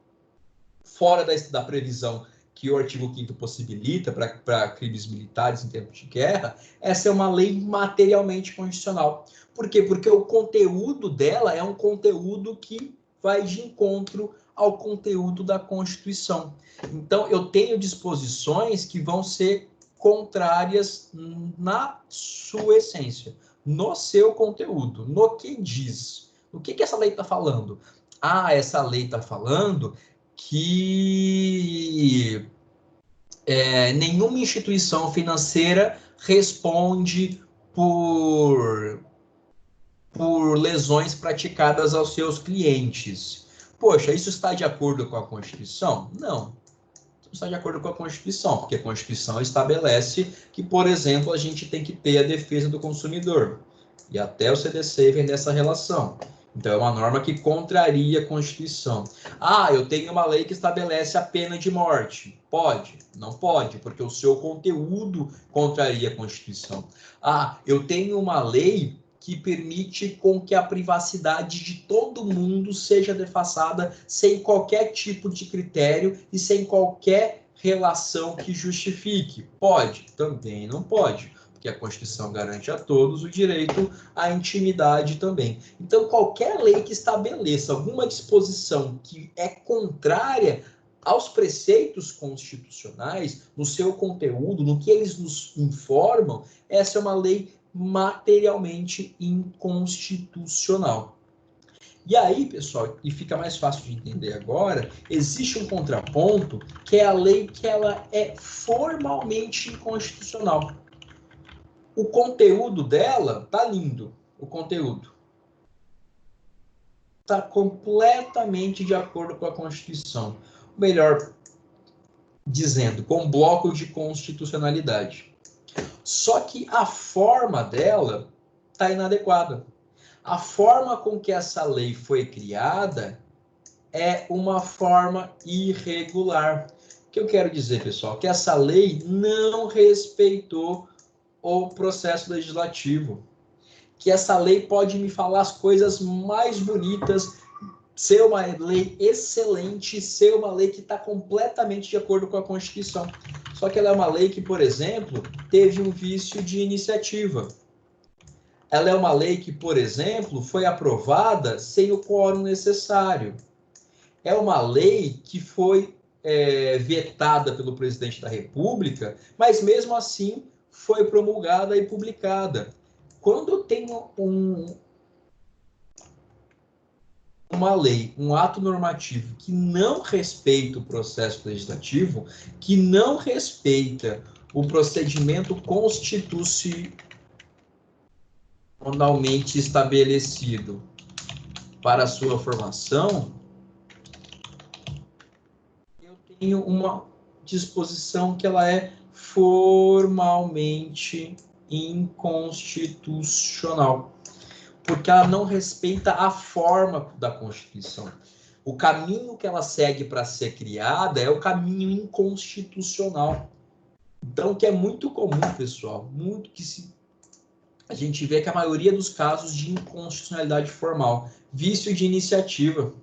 fora da previsão que o artigo 5º possibilita para crimes militares em tempos de guerra, essa é uma lei materialmente constitucional. Por quê? Porque o conteúdo dela é um conteúdo que vai de encontro ao conteúdo da Constituição. Então, eu tenho disposições que vão ser contrárias na sua essência, no seu conteúdo, no que diz. O que essa lei está falando? Ah, essa lei está falando que nenhuma instituição financeira responde por lesões praticadas aos seus clientes. Poxa, isso está de acordo com a Constituição? Não está de acordo com a Constituição, porque a Constituição estabelece que, por exemplo, a gente tem que ter a defesa do consumidor. E até o CDC vem dessa relação. Então, é uma norma que contraria a Constituição. Ah, eu tenho uma lei que estabelece a pena de morte. Pode? Não pode, porque o seu conteúdo contraria a Constituição. Ah, eu tenho uma lei que permite com que a privacidade de todo mundo seja defassada sem qualquer tipo de critério e sem qualquer relação que justifique. Pode? Também não pode, porque a Constituição garante a todos o direito à intimidade também. Então, qualquer lei que estabeleça alguma disposição que é contrária aos preceitos constitucionais, no seu conteúdo, no que eles nos informam, essa é uma lei materialmente inconstitucional. E aí, pessoal, e fica mais fácil de entender agora, existe um contraponto que é a lei que ela é formalmente inconstitucional. O conteúdo dela tá lindo, o conteúdo. Está completamente de acordo com a Constituição. Melhor dizendo, com bloco de constitucionalidade. Só que a forma dela está inadequada. A forma com que essa lei foi criada é uma forma irregular. O que eu quero dizer, pessoal? Que essa lei não respeitou o processo legislativo. Que essa lei pode me falar as coisas mais bonitas, ser uma lei excelente, ser uma lei que está completamente de acordo com a Constituição. Só que ela é uma lei que, por exemplo, teve um vício de iniciativa. Ela é uma lei que, por exemplo, foi aprovada sem o quórum necessário. É uma lei que foi vetada pelo presidente da República, mas mesmo assim foi promulgada e publicada. Quando eu tenho uma lei, um ato normativo que não respeita o processo legislativo, que não respeita o procedimento constitucionalmente estabelecido para a sua formação, eu tenho uma disposição que ela é formalmente inconstitucional, porque ela não respeita a forma da Constituição. O caminho que ela segue para ser criada é o caminho inconstitucional. Então, que é muito comum, pessoal, a gente vê que a maioria dos casos de inconstitucionalidade formal, vício de iniciativa.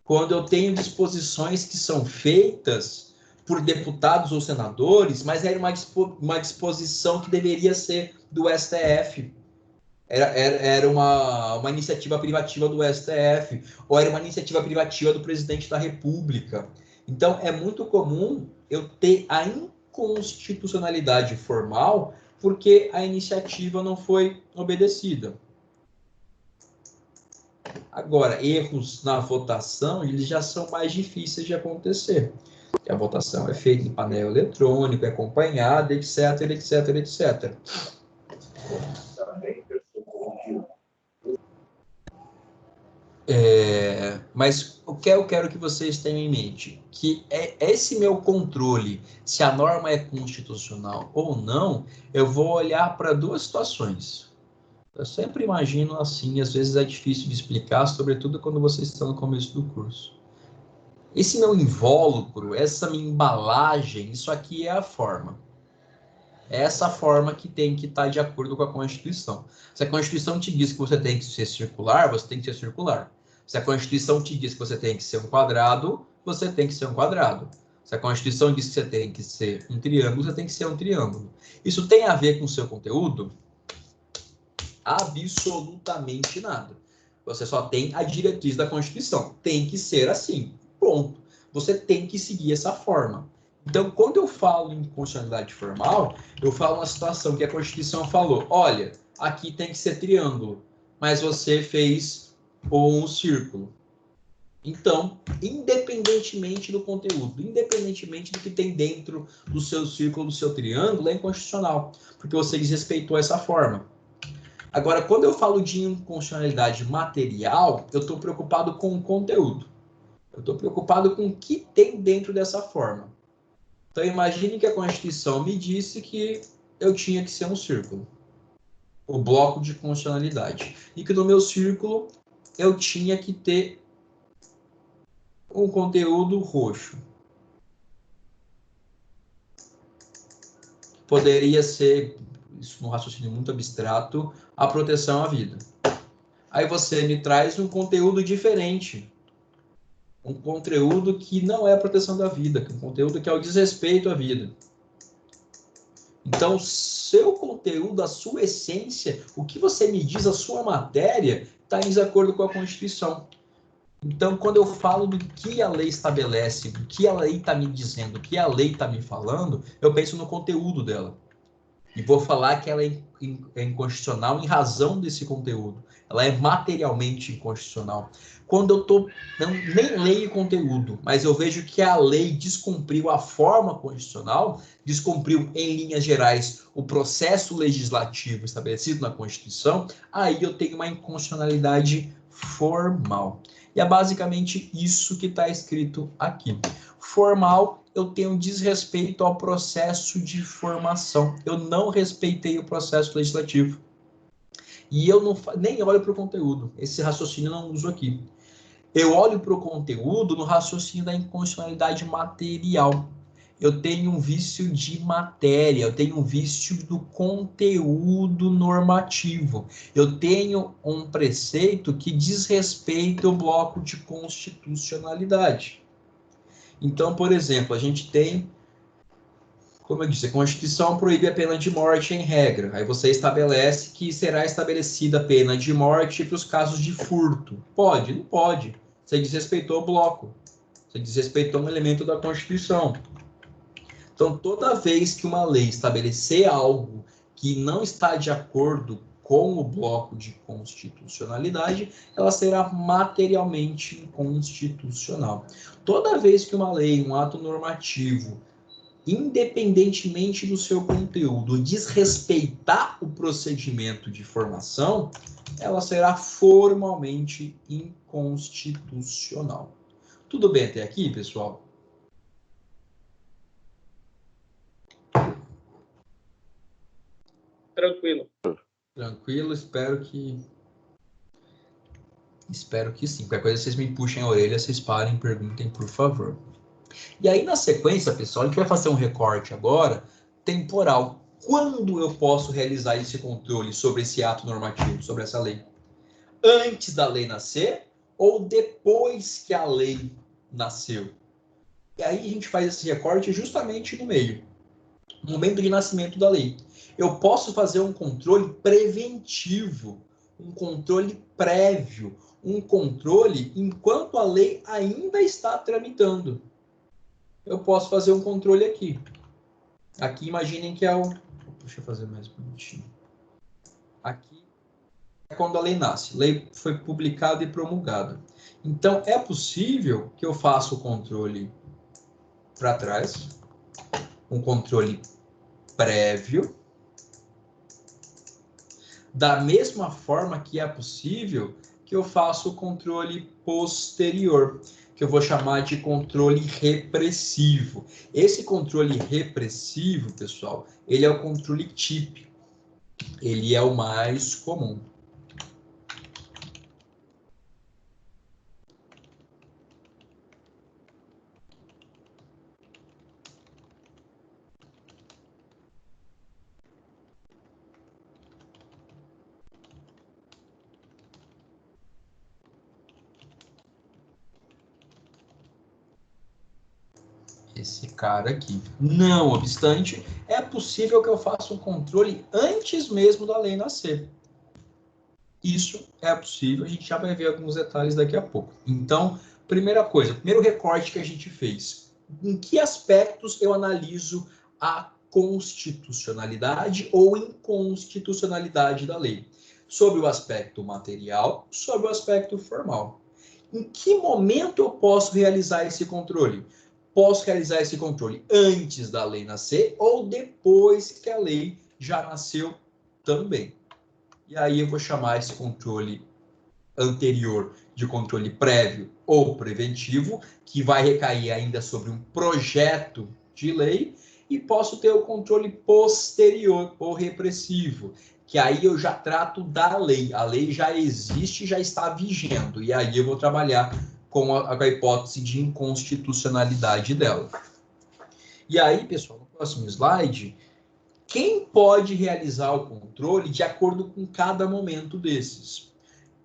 Quando eu tenho disposições que são feitas por deputados ou senadores, mas era uma disposição que deveria ser do STF. Era uma iniciativa privativa do STF, ou era uma iniciativa privativa do presidente da República. Então, é muito comum eu ter a inconstitucionalidade formal porque a iniciativa não foi obedecida. Agora, erros na votação, eles já são mais difíceis de acontecer. A votação é feita em painel eletrônico, é acompanhada, etc, etc, etc. Mas o que eu quero que vocês tenham em mente? Que esse meu controle, se a norma é constitucional ou não, eu vou olhar para duas situações. Eu sempre imagino assim, às vezes é difícil de explicar, sobretudo quando vocês estão no começo do curso. Esse meu invólucro, essa minha embalagem, isso aqui é a forma. É essa forma que tem que estar de acordo com a Constituição. Se a Constituição te diz que você tem que ser circular, você tem que ser circular. Se a Constituição te diz que você tem que ser um quadrado, você tem que ser um quadrado. Se a Constituição diz que você tem que ser um triângulo, você tem que ser um triângulo. Isso tem a ver com o seu conteúdo? Absolutamente nada. Você só tem a diretriz da Constituição. Tem que ser assim. Ponto. Você tem que seguir essa forma. Então, quando eu falo em constitucionalidade formal, eu falo uma situação que a Constituição falou, olha, aqui tem que ser triângulo, mas você fez um círculo. Então, independentemente do conteúdo, independentemente do que tem dentro do seu círculo, do seu triângulo, é inconstitucional, porque você desrespeitou essa forma. Agora, quando eu falo de inconstitucionalidade material, eu estou preocupado com o conteúdo. Eu estou preocupado com o que tem dentro dessa forma. Então, imagine que a Constituição me disse que eu tinha que ser um círculo, o bloco de constitucionalidade, e que no meu círculo eu tinha que ter um conteúdo roxo. Poderia ser, isso num raciocínio muito abstrato, a proteção à vida. Aí você me traz um conteúdo diferente, um conteúdo que não é a proteção da vida, um conteúdo que é o desrespeito à vida. Então, seu conteúdo, a sua essência, o que você me diz, a sua matéria, está em desacordo com a Constituição. Então, quando eu falo do que a lei estabelece, do que a lei está me dizendo, do que a lei está me falando, eu penso no conteúdo dela. E vou falar que ela é inconstitucional em razão desse conteúdo. Ela é materialmente inconstitucional. Quando eu nem leio o conteúdo, mas eu vejo que a lei descumpriu a forma constitucional, descumpriu, em linhas gerais, o processo legislativo estabelecido na Constituição, aí eu tenho uma inconstitucionalidade formal. E é basicamente isso que está escrito aqui. Formal, eu tenho desrespeito ao processo de formação. Eu não respeitei o processo legislativo. E eu nem olho para o conteúdo. Esse raciocínio eu não uso aqui. Eu olho para o conteúdo no raciocínio da inconstitucionalidade material. Eu tenho um vício de matéria, eu tenho um vício do conteúdo normativo. Eu tenho um preceito que desrespeita o bloco de constitucionalidade. Então, por exemplo, a gente tem, como eu disse, a Constituição proíbe a pena de morte em regra. Aí você estabelece que será estabelecida a pena de morte para os casos de furto. Pode? Não pode. Você desrespeitou o bloco. Você desrespeitou um elemento da Constituição. Então, toda vez que uma lei estabelecer algo que não está de acordo com o bloco de constitucionalidade, ela será materialmente inconstitucional. Toda vez que uma lei, um ato normativo, independentemente do seu conteúdo, desrespeitar o procedimento de formação, ela será formalmente inconstitucional. Tudo bem até aqui, pessoal?
Tranquilo.
Tranquilo, espero que sim. Qualquer coisa vocês me puxem a orelha, vocês parem, perguntem, por favor. E aí, na sequência, pessoal, a gente vai fazer um recorte agora temporal. Quando eu posso realizar esse controle sobre esse ato normativo, sobre essa lei? Antes da lei nascer ou depois que a lei nasceu? E aí a gente faz esse recorte justamente no meio, no momento de nascimento da lei. Eu posso fazer um controle preventivo, um controle prévio, um controle enquanto a lei ainda está tramitando. Eu posso fazer um controle aqui. Aqui, imaginem que é o... Deixa eu fazer mais bonitinho. Aqui é quando a lei nasce. A lei foi publicada e promulgada. Então, é possível que eu faça o controle para trás, um controle prévio, da mesma forma que é possível que eu faça o controle posterior, que eu vou chamar de controle repressivo. Esse controle repressivo, pessoal, ele é o controle típico. Ele é o mais comum. Esse cara aqui. Não obstante, é possível que eu faça um controle antes mesmo da lei nascer. Isso é possível, a gente já vai ver alguns detalhes daqui a pouco. Então, primeira coisa, primeiro recorte que a gente fez. Em que aspectos eu analiso a constitucionalidade ou inconstitucionalidade da lei? Sobre o aspecto material, sobre o aspecto formal. Em que momento eu posso realizar esse controle? Posso realizar esse controle antes da lei nascer ou depois que a lei já nasceu também. E aí eu vou chamar esse controle anterior de controle prévio ou preventivo, que vai recair ainda sobre um projeto de lei, e posso ter o controle posterior ou repressivo, que aí eu já trato da lei. A lei já existe, já está vigendo, e aí eu vou trabalhar com a hipótese de inconstitucionalidade dela. E aí, pessoal, no próximo slide, quem pode realizar o controle de acordo com cada momento desses?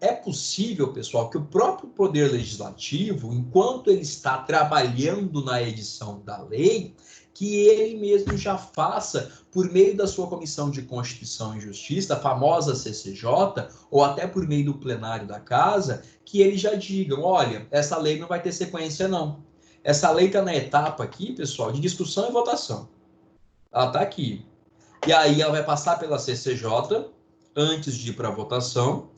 É possível, pessoal, que o próprio Poder Legislativo, enquanto ele está trabalhando na edição da lei, que ele mesmo já faça, por meio da sua Comissão de Constituição e Justiça, a famosa CCJ, ou até por meio do plenário da Casa, que eles já digam, olha, essa lei não vai ter sequência, não. Essa lei está na etapa aqui, pessoal, de discussão e votação. Ela está aqui. E aí ela vai passar pela CCJ antes de ir para a votação.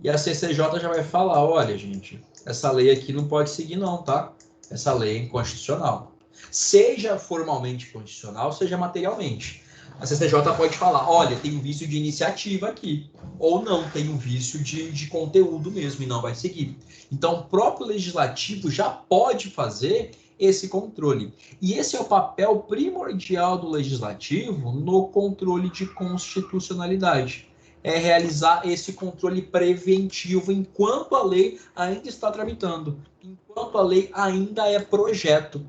E a CCJ já vai falar, olha, gente, essa lei aqui não pode seguir não, tá? Essa lei é inconstitucional. Seja formalmente constitucional, seja materialmente. A CCJ pode falar, olha, tem um vício de iniciativa aqui. Ou não, tem um vício de conteúdo mesmo e não vai seguir. Então, o próprio legislativo já pode fazer esse controle. E esse é o papel primordial do legislativo no controle de constitucionalidade. É realizar esse controle preventivo enquanto a lei ainda está tramitando, enquanto a lei ainda é projeto.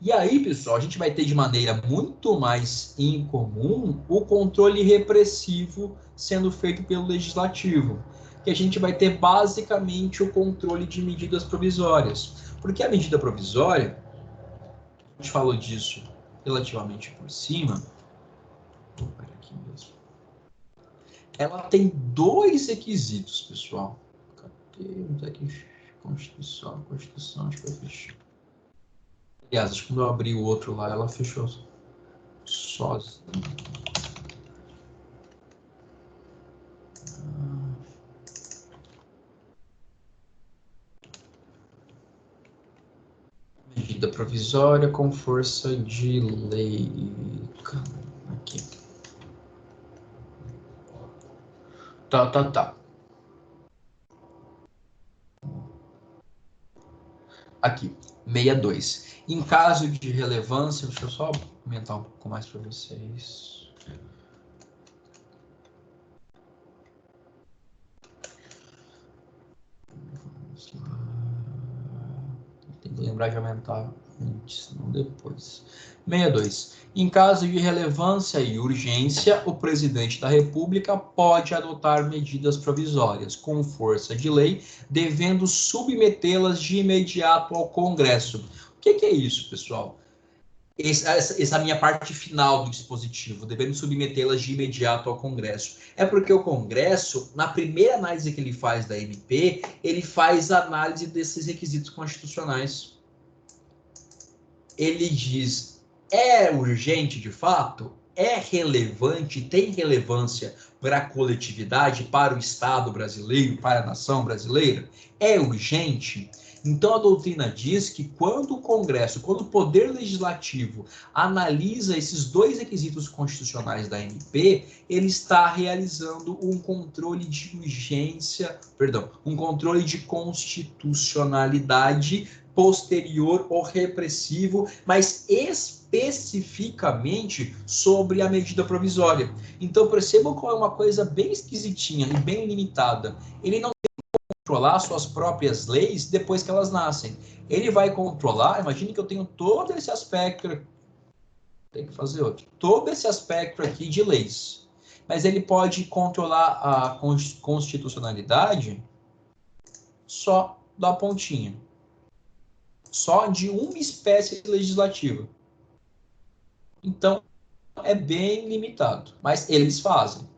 E aí, pessoal, a gente vai ter de maneira muito mais incomum o controle repressivo sendo feito pelo legislativo, que a gente vai ter basicamente o controle de medidas provisórias. Porque a medida provisória, a gente falou disso relativamente por cima, vou pegar aqui mesmo. Ela tem dois requisitos, pessoal. Cadê? Onde é que Constituição, acho que vai fechar. Aliás, acho que quando eu abri o outro lá, ela fechou sozinha. Medida provisória com força de lei. Aqui. Tá. Aqui, 62. Em caso de relevância, deixa eu só aumentar um pouco mais para vocês. Vamos lá. Tem que lembrar de aumentar antes, não depois. 62. Em caso de relevância e urgência, o presidente da República pode adotar medidas provisórias com força de lei, devendo submetê-las de imediato ao Congresso. O que é isso, pessoal? Essa minha parte final do dispositivo, devendo submetê-las de imediato ao Congresso. É porque o Congresso, na primeira análise que ele faz da MP, ele faz a análise desses requisitos constitucionais. Ele diz, é urgente de fato? É relevante? Tem relevância para a coletividade, para o Estado brasileiro, para a nação brasileira? É urgente? Então, a doutrina diz que quando o Congresso, quando o Poder Legislativo analisa esses dois requisitos constitucionais da MP, ele está realizando um controle de urgência, um controle de constitucionalidade posterior ou repressivo, mas especificamente sobre a medida provisória. Então, percebam qual é uma coisa bem esquisitinha e bem limitada. Ele não controlar suas próprias leis depois que elas nascem. Ele vai controlar, imagine que eu tenho todo esse aspecto, tem que fazer outro, todo esse aspecto aqui de leis, mas ele pode controlar a constitucionalidade só da pontinha, só de uma espécie legislativa. Então, é bem limitado, mas eles fazem.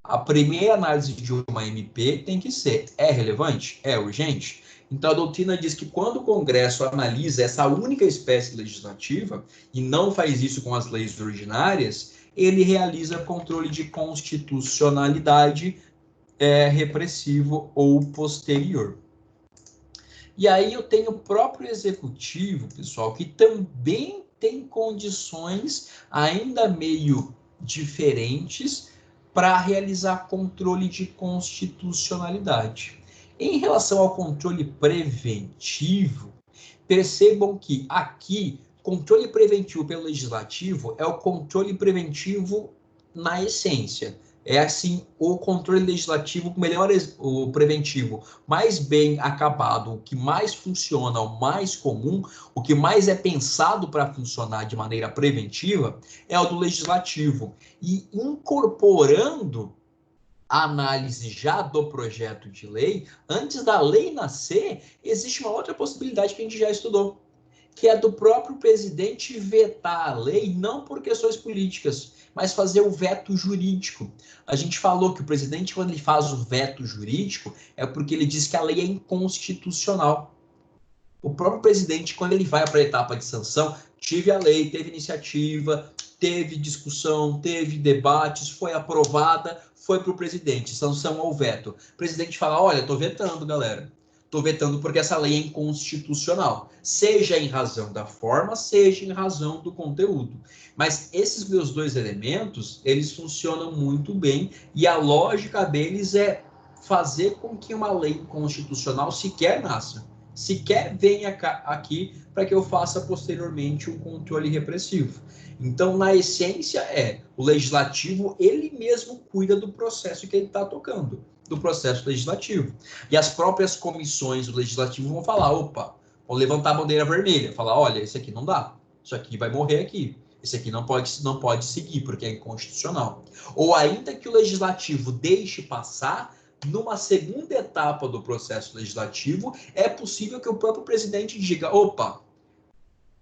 A primeira análise de uma MP tem que ser, é relevante? É urgente? Então, a doutrina diz que quando o Congresso analisa essa única espécie legislativa, e não faz isso com as leis ordinárias, ele realiza controle de constitucionalidade repressivo ou posterior. E aí eu tenho o próprio Executivo, pessoal, que também tem condições ainda meio diferentes para realizar controle de constitucionalidade. Em relação ao controle preventivo, percebam que aqui, controle preventivo pelo legislativo é o controle preventivo na essência. É assim, o controle legislativo melhor, o preventivo mais bem acabado, o que mais funciona, o mais comum, o que mais é pensado para funcionar de maneira preventiva é o do legislativo. E incorporando a análise já do projeto de lei, antes da lei nascer, existe uma outra possibilidade que a gente já estudou, que é do próprio presidente vetar a lei, não por questões políticas, mas fazer o veto jurídico. A gente falou que o presidente, quando ele faz o veto jurídico, é porque ele diz que a lei é inconstitucional. O próprio presidente, quando ele vai para a etapa de sanção, tive a lei, teve iniciativa, teve discussão, teve debates, foi aprovada, foi para o presidente, sanção ao veto. O presidente fala, olha, estou vetando, galera. Estou vetando porque essa lei é inconstitucional. Seja em razão da forma, seja em razão do conteúdo. Mas esses meus dois elementos, eles funcionam muito bem e a lógica deles é fazer com que uma lei constitucional sequer nasça, sequer venha aqui para que eu faça posteriormente um controle repressivo. Então, na essência, o legislativo, ele mesmo cuida do processo que ele está tocando, do processo legislativo. E as próprias comissões do legislativo vão falar, opa, vão levantar a bandeira vermelha, falar, olha, esse aqui não dá, isso aqui vai morrer aqui, esse aqui não pode seguir, porque é inconstitucional. Ou ainda que o legislativo deixe passar, numa segunda etapa do processo legislativo, é possível que o próprio presidente diga, opa,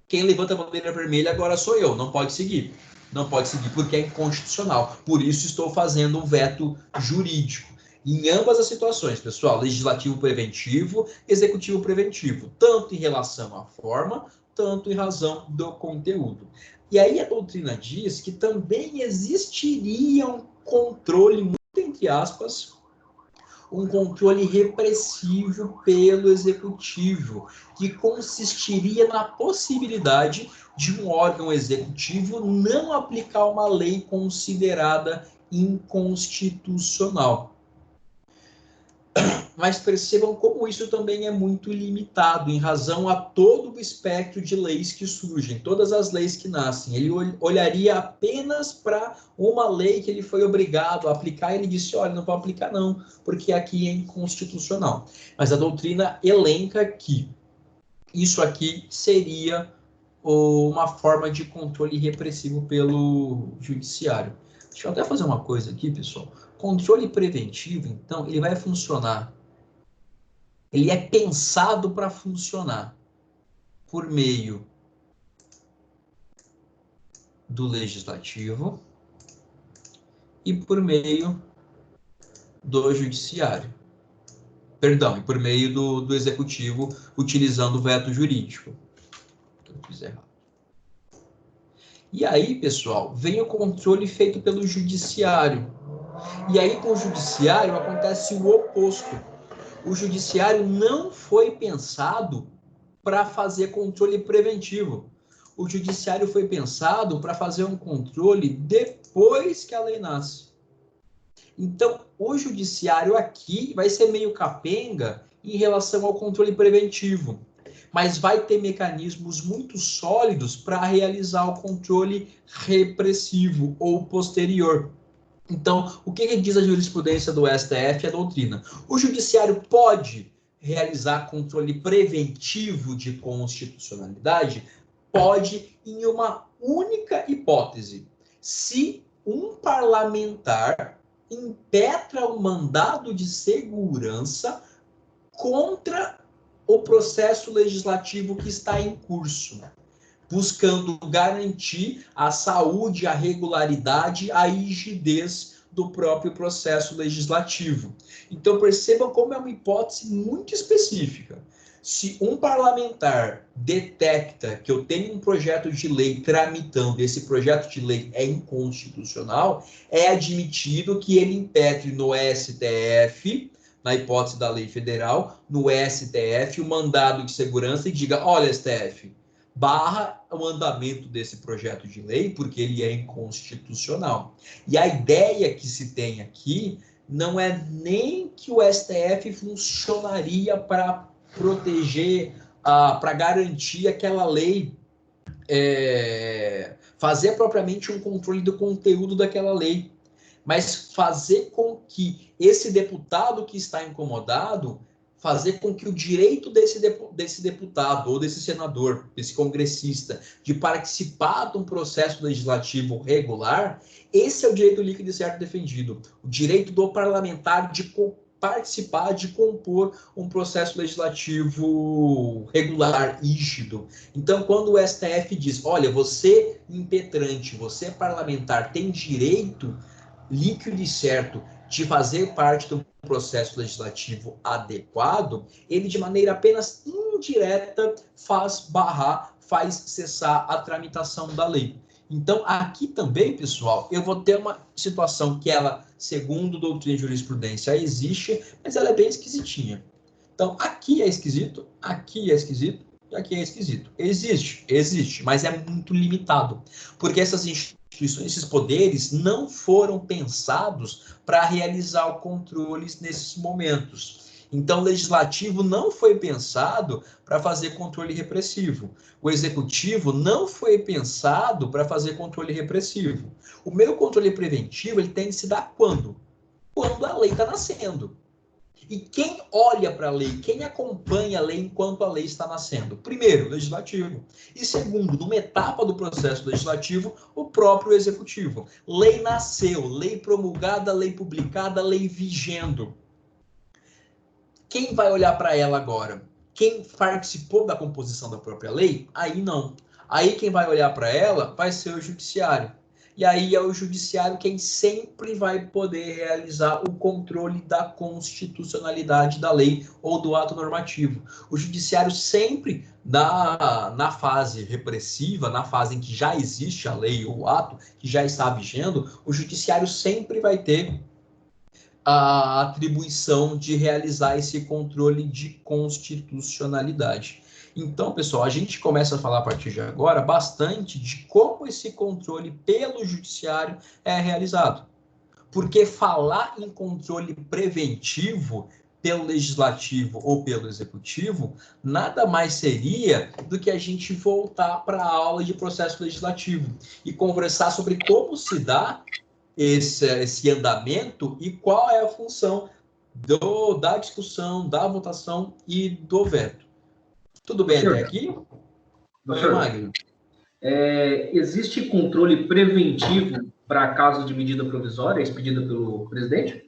quem levanta a bandeira vermelha agora sou eu, não pode seguir. Não pode seguir porque é inconstitucional. Por isso estou fazendo um veto jurídico. Em ambas as situações, pessoal, legislativo preventivo, executivo preventivo, tanto em relação à forma, tanto em razão do conteúdo. E aí a doutrina diz que também existiria um controle, muito entre aspas, um controle repressivo pelo executivo, que consistiria na possibilidade de um órgão executivo não aplicar uma lei considerada inconstitucional. Mas percebam como isso também é muito limitado em razão a todo o espectro de leis que surgem, todas as leis que nascem. Ele olharia apenas para uma lei que ele foi obrigado a aplicar e ele disse, olha, não vou aplicar não, porque aqui é inconstitucional. Mas a doutrina elenca que isso aqui seria uma forma de controle repressivo pelo judiciário. Deixa eu até fazer uma coisa aqui, pessoal. Controle preventivo, então, ele vai funcionar. Ele é pensado para funcionar por meio do legislativo e por meio do judiciário. Perdão, e por meio do executivo, utilizando o veto jurídico. Eu fiz errado. E aí, pessoal, vem o controle feito pelo judiciário. E aí, com o judiciário, acontece o oposto. O judiciário não foi pensado para fazer controle preventivo. O judiciário foi pensado para fazer um controle depois que a lei nasce. Então, o judiciário aqui vai ser meio capenga em relação ao controle preventivo, mas vai ter mecanismos muito sólidos para realizar o controle repressivo ou posterior. Então, o que diz a jurisprudência do STF e a doutrina? O judiciário pode realizar controle preventivo de constitucionalidade? Pode, em uma única hipótese. Se um parlamentar impetra o mandado de segurança contra o processo legislativo que está em curso, buscando garantir a saúde, a regularidade, a rigidez do próprio processo legislativo. Então, percebam como é uma hipótese muito específica. Se um parlamentar detecta que eu tenho um projeto de lei tramitando, esse projeto de lei é inconstitucional, é admitido que ele impetre no STF, na hipótese da lei federal, no STF, o mandado de segurança e diga, olha, STF, barra o andamento desse projeto de lei, porque ele é inconstitucional. E a ideia que se tem aqui não é nem que o STF funcionaria para proteger, para garantir aquela lei, fazer propriamente um controle do conteúdo daquela lei, mas fazer com que esse deputado que está incomodado, fazer com que o direito desse deputado ou desse senador, desse congressista, de participar de um processo legislativo regular, esse é o direito líquido e certo defendido. O direito do parlamentar de participar, de compor um processo legislativo regular, rígido. Então, quando o STF diz, olha, você impetrante, você parlamentar, tem direito líquido e certo de fazer parte do processo legislativo adequado, ele de maneira apenas indireta faz barrar, faz cessar a tramitação da lei. Então, aqui também, pessoal, eu vou ter uma situação que ela, segundo doutrina e jurisprudência, existe, mas ela é bem esquisitinha. Então, aqui é esquisito, aqui é esquisito, e aqui é esquisito. Existe, mas é muito limitado. Porque essas instituições, esses poderes, não foram pensados para realizar o controle nesses momentos. Então, o legislativo não foi pensado para fazer controle repressivo. O executivo não foi pensado para fazer controle repressivo. O meu controle preventivo, ele tem que se dar quando? Quando a lei está nascendo. E quem olha para a lei, quem acompanha a lei enquanto a lei está nascendo? Primeiro, o legislativo. E segundo, numa etapa do processo legislativo, o próprio executivo. Lei nasceu, lei promulgada, lei publicada, lei vigendo. Quem vai olhar para ela agora? Quem participou da composição da própria lei? Aí não. Aí quem vai olhar para ela vai ser o judiciário. E aí é o judiciário quem sempre vai poder realizar o controle da constitucionalidade da lei ou do ato normativo. O judiciário sempre, na fase repressiva, na fase em que já existe a lei ou o ato que já está vigendo, o judiciário sempre vai ter a atribuição de realizar esse controle de constitucionalidade. Então, pessoal, a gente começa a falar a partir de agora bastante de como esse controle pelo judiciário é realizado. Porque falar em controle preventivo pelo legislativo ou pelo executivo, nada mais seria do que a gente voltar para a aula de processo legislativo e conversar sobre como se dá esse andamento e qual é a função da discussão, da votação e do veto. Tudo bem até aqui?
Professor,
Magno.
Existe controle preventivo para caso de medida provisória expedida pelo presidente?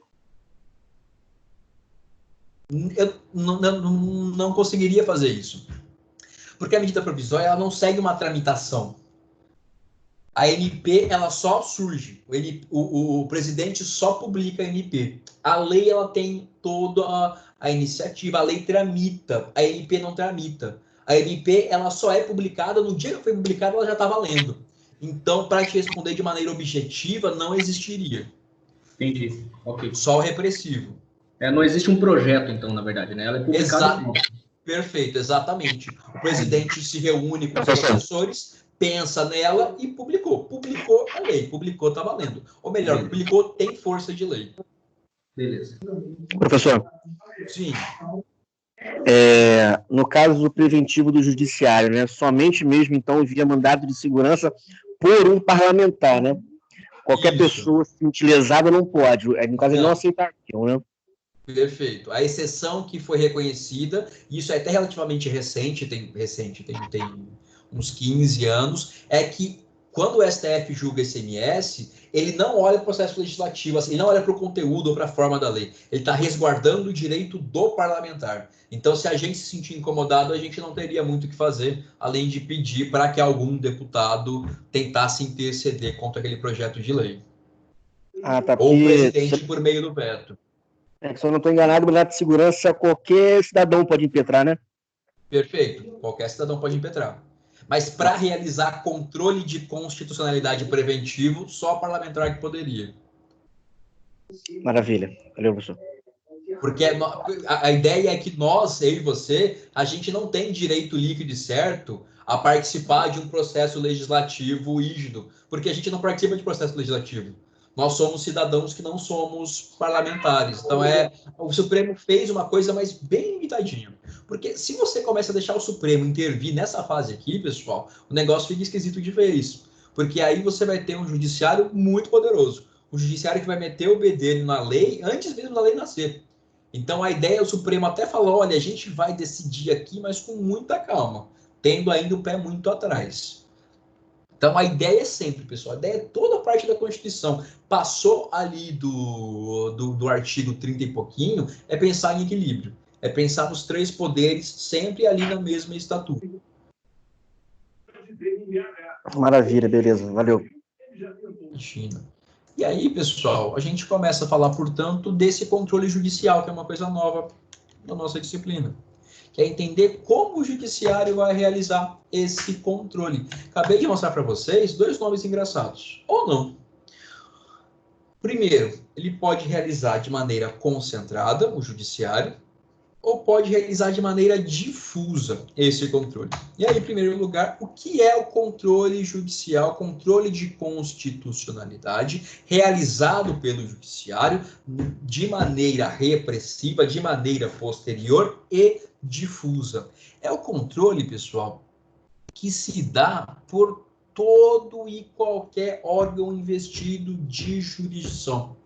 Eu não conseguiria fazer isso. Porque a medida provisória ela não segue uma tramitação. A MP, ela só surge. O presidente só publica a MP. A lei, ela tem toda a iniciativa. A lei tramita. A MP não tramita. A MP, ela só é publicada, no dia que foi publicada, ela já está valendo. Então, para te responder de maneira objetiva, não existiria.
Entendi. Ok.
Só o repressivo.
Não existe um projeto, então, na verdade, né? Ela é publicada.
Perfeito, exatamente. O presidente se reúne com os professores, pensa nela e publicou. Publicou a lei, publicou, está valendo. Ou melhor, publicou, tem força de lei.
Beleza.
Professor.
Sim.
No caso do preventivo do judiciário, né? Somente mesmo, então, via mandado de segurança por um parlamentar, né? Qualquer pessoa se lesada não pode. No caso, ele não aceitariam, né?
Perfeito. A exceção que foi reconhecida, isso é até relativamente recente, tem uns 15 anos, é que quando o STF julga ICMS, ele não olha para o processo legislativo, assim, ele não olha para o conteúdo ou para a forma da lei. Ele está resguardando o direito do parlamentar. Então, se a gente se sentir incomodado, a gente não teria muito o que fazer, além de pedir para que algum deputado tentasse interceder contra aquele projeto de lei. Ou o presidente por meio do veto.
Se eu não estou enganado, o mandado de segurança qualquer cidadão pode impetrar, né?
Perfeito. Qualquer cidadão pode impetrar. Mas para realizar controle de constitucionalidade preventivo, só parlamentar que poderia.
Maravilha. Valeu, professor.
Porque a ideia é que nós, eu e você, a gente não tem direito líquido e certo a participar de um processo legislativo rígido, porque a gente não participa de processo legislativo. Nós somos cidadãos que não somos parlamentares. Então, o Supremo fez uma coisa, mas bem limitadinha. Porque se você começa a deixar o Supremo intervir nessa fase aqui, pessoal, o negócio fica esquisito de vez. Porque aí você vai ter um judiciário muito poderoso. Um judiciário que vai meter o bedelho na lei antes mesmo da lei nascer. Então, a ideia é o Supremo até falar, olha, a gente vai decidir aqui, mas com muita calma, tendo ainda o pé muito atrás. Então, a ideia é sempre, pessoal, a ideia é toda a parte da Constituição. Passou ali do artigo 30 e pouquinho, é pensar em equilíbrio. É pensar nos três poderes sempre ali na mesma estatura.
Maravilha, beleza, valeu.
China. E aí, pessoal, a gente começa a falar, portanto, desse controle judicial, que é uma coisa nova na nossa disciplina. que é entender como o judiciário vai realizar esse controle. Acabei de mostrar para vocês 2 nomes engraçados, ou não. Primeiro, ele pode realizar de maneira concentrada, o judiciário, ou pode realizar de maneira difusa esse controle. E aí, em primeiro lugar, o que é o controle judicial, controle de constitucionalidade, realizado pelo judiciário de maneira repressiva, de maneira posterior e difusa? É o controle, pessoal, que se dá por todo e qualquer órgão investido de jurisdição.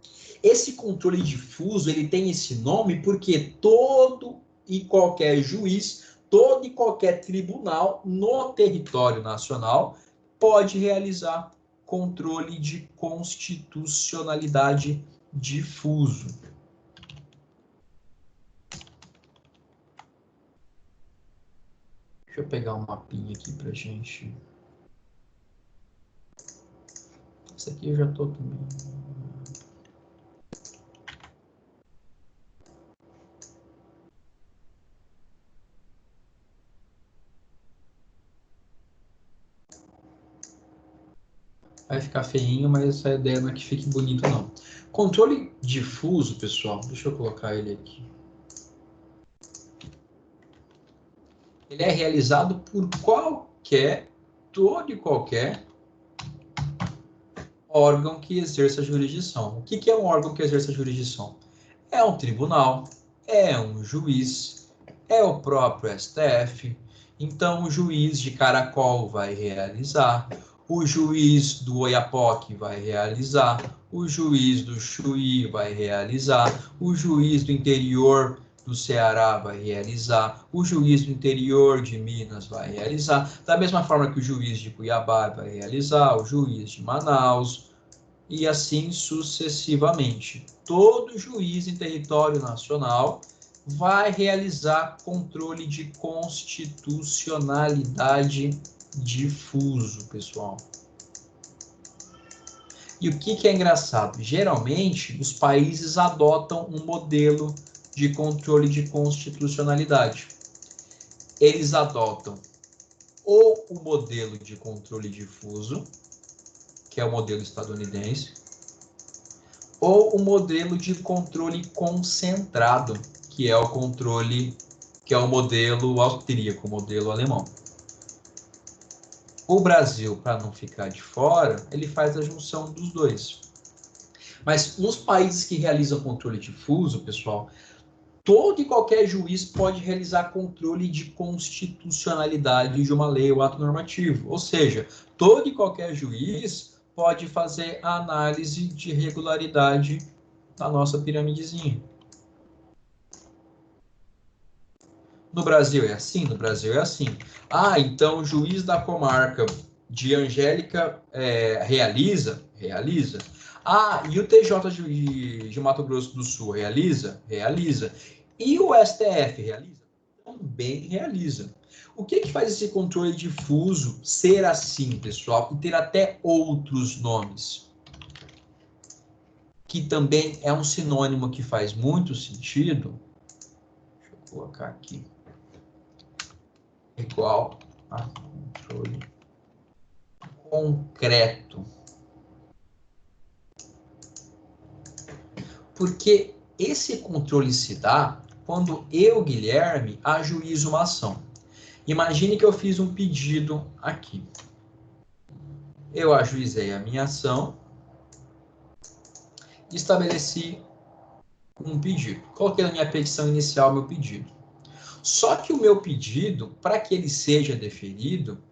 Esse controle difuso, ele tem esse nome porque todo e qualquer juiz, todo e qualquer tribunal no território nacional pode realizar controle de constitucionalidade difuso. Deixa eu pegar um mapinha aqui pra gente. Esse aqui eu já tô também. Vai ficar feinho, mas a ideia não é que fique bonito, não. Controle difuso, pessoal, deixa eu colocar ele aqui. Ele é realizado por todo e qualquer órgão que exerça jurisdição. O que é um órgão que exerça jurisdição? É um tribunal, é um juiz, é o próprio STF. Então, o juiz de Caracol vai realizar, o juiz do Oiapoque vai realizar, o juiz do Chuí vai realizar, o juiz do interior do Ceará vai realizar, o juiz do interior de Minas vai realizar, da mesma forma que o juiz de Cuiabá vai realizar, o juiz de Manaus, e assim sucessivamente. Todo juiz em território nacional vai realizar controle de constitucionalidade difuso, pessoal. E o que é engraçado? Geralmente, os países adotam um modelo de controle de constitucionalidade. Eles adotam ou o modelo de controle difuso, que é o modelo estadunidense, ou o modelo de controle concentrado, que é o modelo austríaco, o modelo alemão. O Brasil, para não ficar de fora, ele faz a junção dos dois. Mas nos países que realizam controle difuso, pessoal, todo e qualquer juiz pode realizar controle de constitucionalidade de uma lei ou ato normativo. Ou seja, todo e qualquer juiz pode fazer a análise de regularidade da nossa piramidezinha. No Brasil é assim? No Brasil é assim. Ah, então o juiz da comarca de Angélica realiza? Realiza. Ah, e o TJ de Mato Grosso do Sul realiza? Realiza. E o STF realiza? Também realiza. O que faz esse controle difuso ser assim, pessoal, e ter até outros nomes? Que também é um sinônimo que faz muito sentido. Deixa eu colocar aqui. Igual a controle concreto. Porque esse controle se dá quando eu, Guilherme, ajuizo uma ação. Imagine que eu fiz um pedido aqui. Eu ajuizei a minha ação e estabeleci um pedido. Coloquei na minha petição inicial meu pedido. Só que o meu pedido, para que ele seja deferido,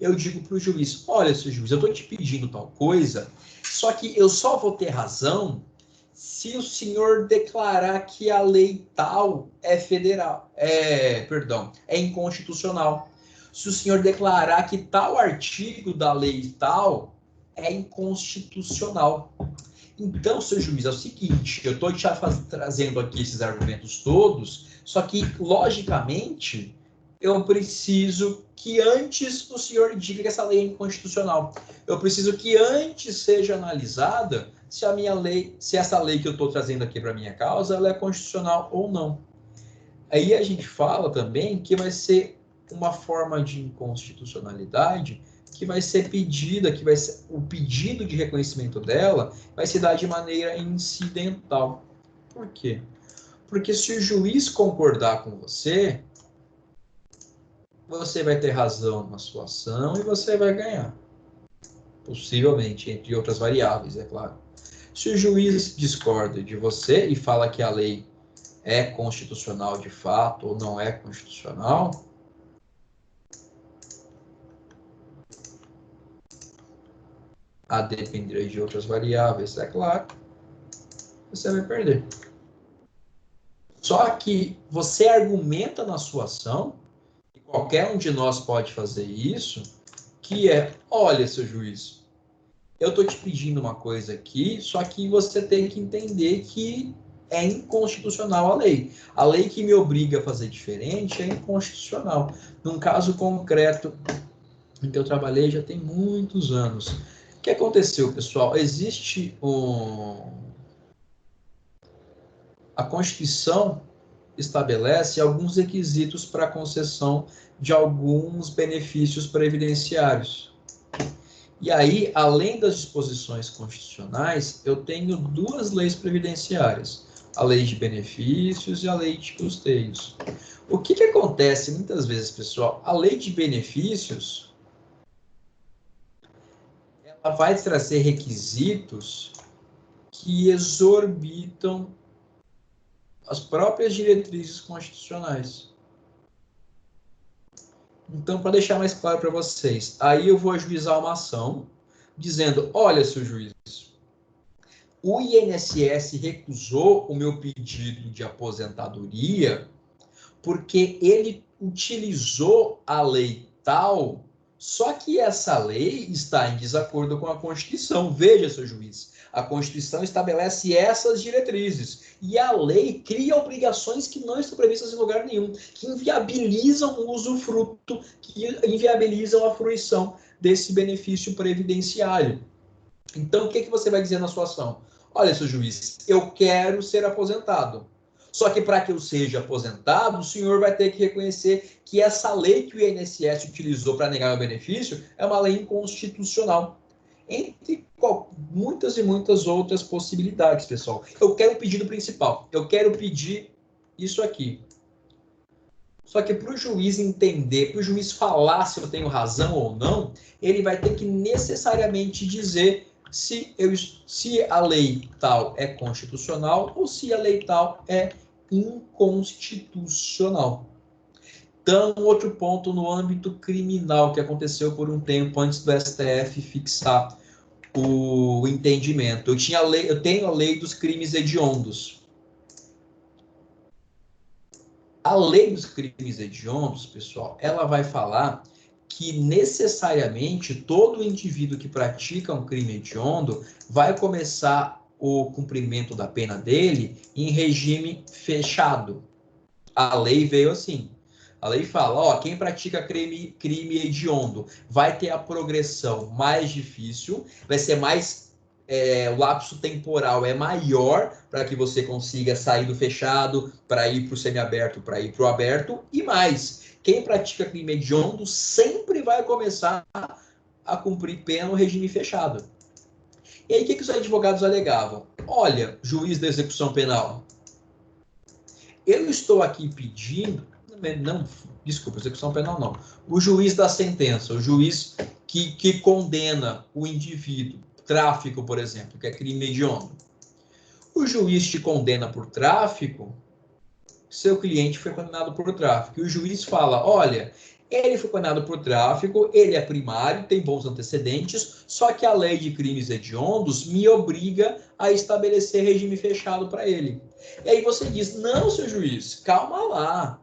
eu digo para o juiz, olha, seu juiz, eu estou te pedindo tal coisa, só que eu só vou ter razão se o senhor declarar que a lei tal é federal, é inconstitucional. Se o senhor declarar que tal artigo da lei tal é inconstitucional. Então, seu juiz, é o seguinte, eu estou te trazendo aqui esses argumentos todos, só que, logicamente, eu preciso que antes o senhor diga que essa lei é inconstitucional. Eu preciso que antes seja analisada se a minha lei, se essa lei que eu estou trazendo aqui para a minha causa, ela é constitucional ou não. Aí a gente fala também que vai ser uma forma de inconstitucionalidade que vai ser pedida, que vai ser o pedido de reconhecimento dela vai se dar de maneira incidental. Por quê? Porque se o juiz concordar com você, você vai ter razão na sua ação e você vai ganhar. Possivelmente, entre outras variáveis, é claro. Se o juiz discorda de você e fala que a lei é constitucional de fato ou não é constitucional, a depender de outras variáveis, é claro, você vai perder. Só que você argumenta na sua ação, e qualquer um de nós pode fazer isso, que é, olha, seu juiz, eu estou te pedindo uma coisa aqui, só que você tem que entender que é inconstitucional a lei. A lei que me obriga a fazer diferente é inconstitucional. Num caso concreto em que eu trabalhei já tem muitos anos. O que aconteceu, pessoal? Existe a Constituição estabelece alguns requisitos para a concessão de alguns benefícios previdenciários. E aí, além das disposições constitucionais, eu tenho duas leis previdenciárias, a lei de benefícios e a lei de custeios. O que acontece muitas vezes, pessoal? A lei de benefícios, ela vai trazer requisitos que exorbitam as próprias diretrizes constitucionais. Então, para deixar mais claro para vocês, aí eu vou ajuizar uma ação, dizendo, olha, seu juiz, o INSS recusou o meu pedido de aposentadoria porque ele utilizou a lei tal, só que essa lei está em desacordo com a Constituição. Veja, seu juiz, a Constituição estabelece essas diretrizes e a lei cria obrigações que não estão previstas em lugar nenhum, que inviabilizam o usufruto, que inviabilizam a fruição desse benefício previdenciário. Então, o que você vai dizer na sua ação? Olha, seu juiz, eu quero ser aposentado. Só que para que eu seja aposentado, o senhor vai ter que reconhecer que essa lei que o INSS utilizou para negar o benefício é uma lei inconstitucional. Entre muitas e muitas outras possibilidades, pessoal. Eu quero o pedido principal. Eu quero pedir isso aqui. Só que para o juiz entender, para o juiz falar se eu tenho razão ou não, ele vai ter que necessariamente dizer se a lei tal é constitucional ou se a lei tal é inconstitucional. Então, outro ponto no âmbito criminal que aconteceu por um tempo antes do STF fixar o entendimento. Eu tenho a lei dos crimes hediondos. A lei dos crimes hediondos, pessoal, ela vai falar que necessariamente todo indivíduo que pratica um crime hediondo vai começar o cumprimento da pena dele em regime fechado. A lei veio assim. A lei fala, ó, quem pratica crime hediondo vai ter a progressão mais difícil, vai ser mais, o lapso temporal é maior para que você consiga sair do fechado, para ir para o semiaberto, para ir para o aberto, e mais, quem pratica crime hediondo sempre vai começar a cumprir pena no regime fechado. E aí, o que os advogados alegavam? Olha, juiz da execução penal, eu estou aqui pedindo... Não, desculpa, execução penal não. O juiz da sentença, o juiz que condena o indivíduo, tráfico, por exemplo, que é crime hediondo. O juiz te condena por tráfico, seu cliente foi condenado por tráfico. E o juiz fala, olha, ele foi condenado por tráfico, ele é primário, tem bons antecedentes, só que a lei de crimes hediondos me obriga a estabelecer regime fechado para ele. E aí você diz, não, seu juiz, calma lá.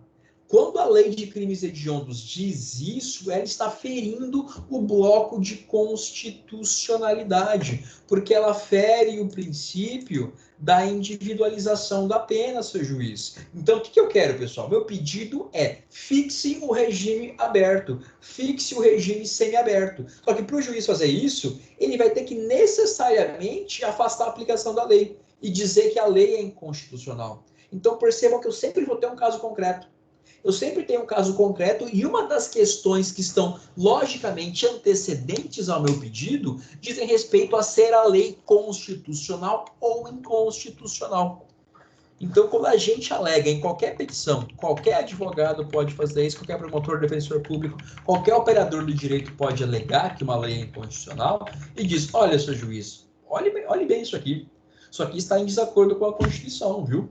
Quando a lei de crimes hediondos diz isso, ela está ferindo o bloco de constitucionalidade, porque ela fere o princípio da individualização da pena, seu juiz. Então, o que eu quero, pessoal? Meu pedido é fixe o regime aberto, fixe o regime semiaberto. Só que para o juiz fazer isso, ele vai ter que necessariamente afastar a aplicação da lei e dizer que a lei é inconstitucional. Então, percebam que eu sempre vou ter um caso concreto. Eu sempre tenho um caso concreto e uma das questões que estão logicamente antecedentes ao meu pedido dizem respeito a ser a lei constitucional ou inconstitucional. Então, quando a gente alega em qualquer petição, qualquer advogado pode fazer isso, qualquer promotor, defensor público, qualquer operador do direito pode alegar que uma lei é inconstitucional e diz, olha, seu juiz, olhe bem isso aqui está em desacordo com a Constituição, viu?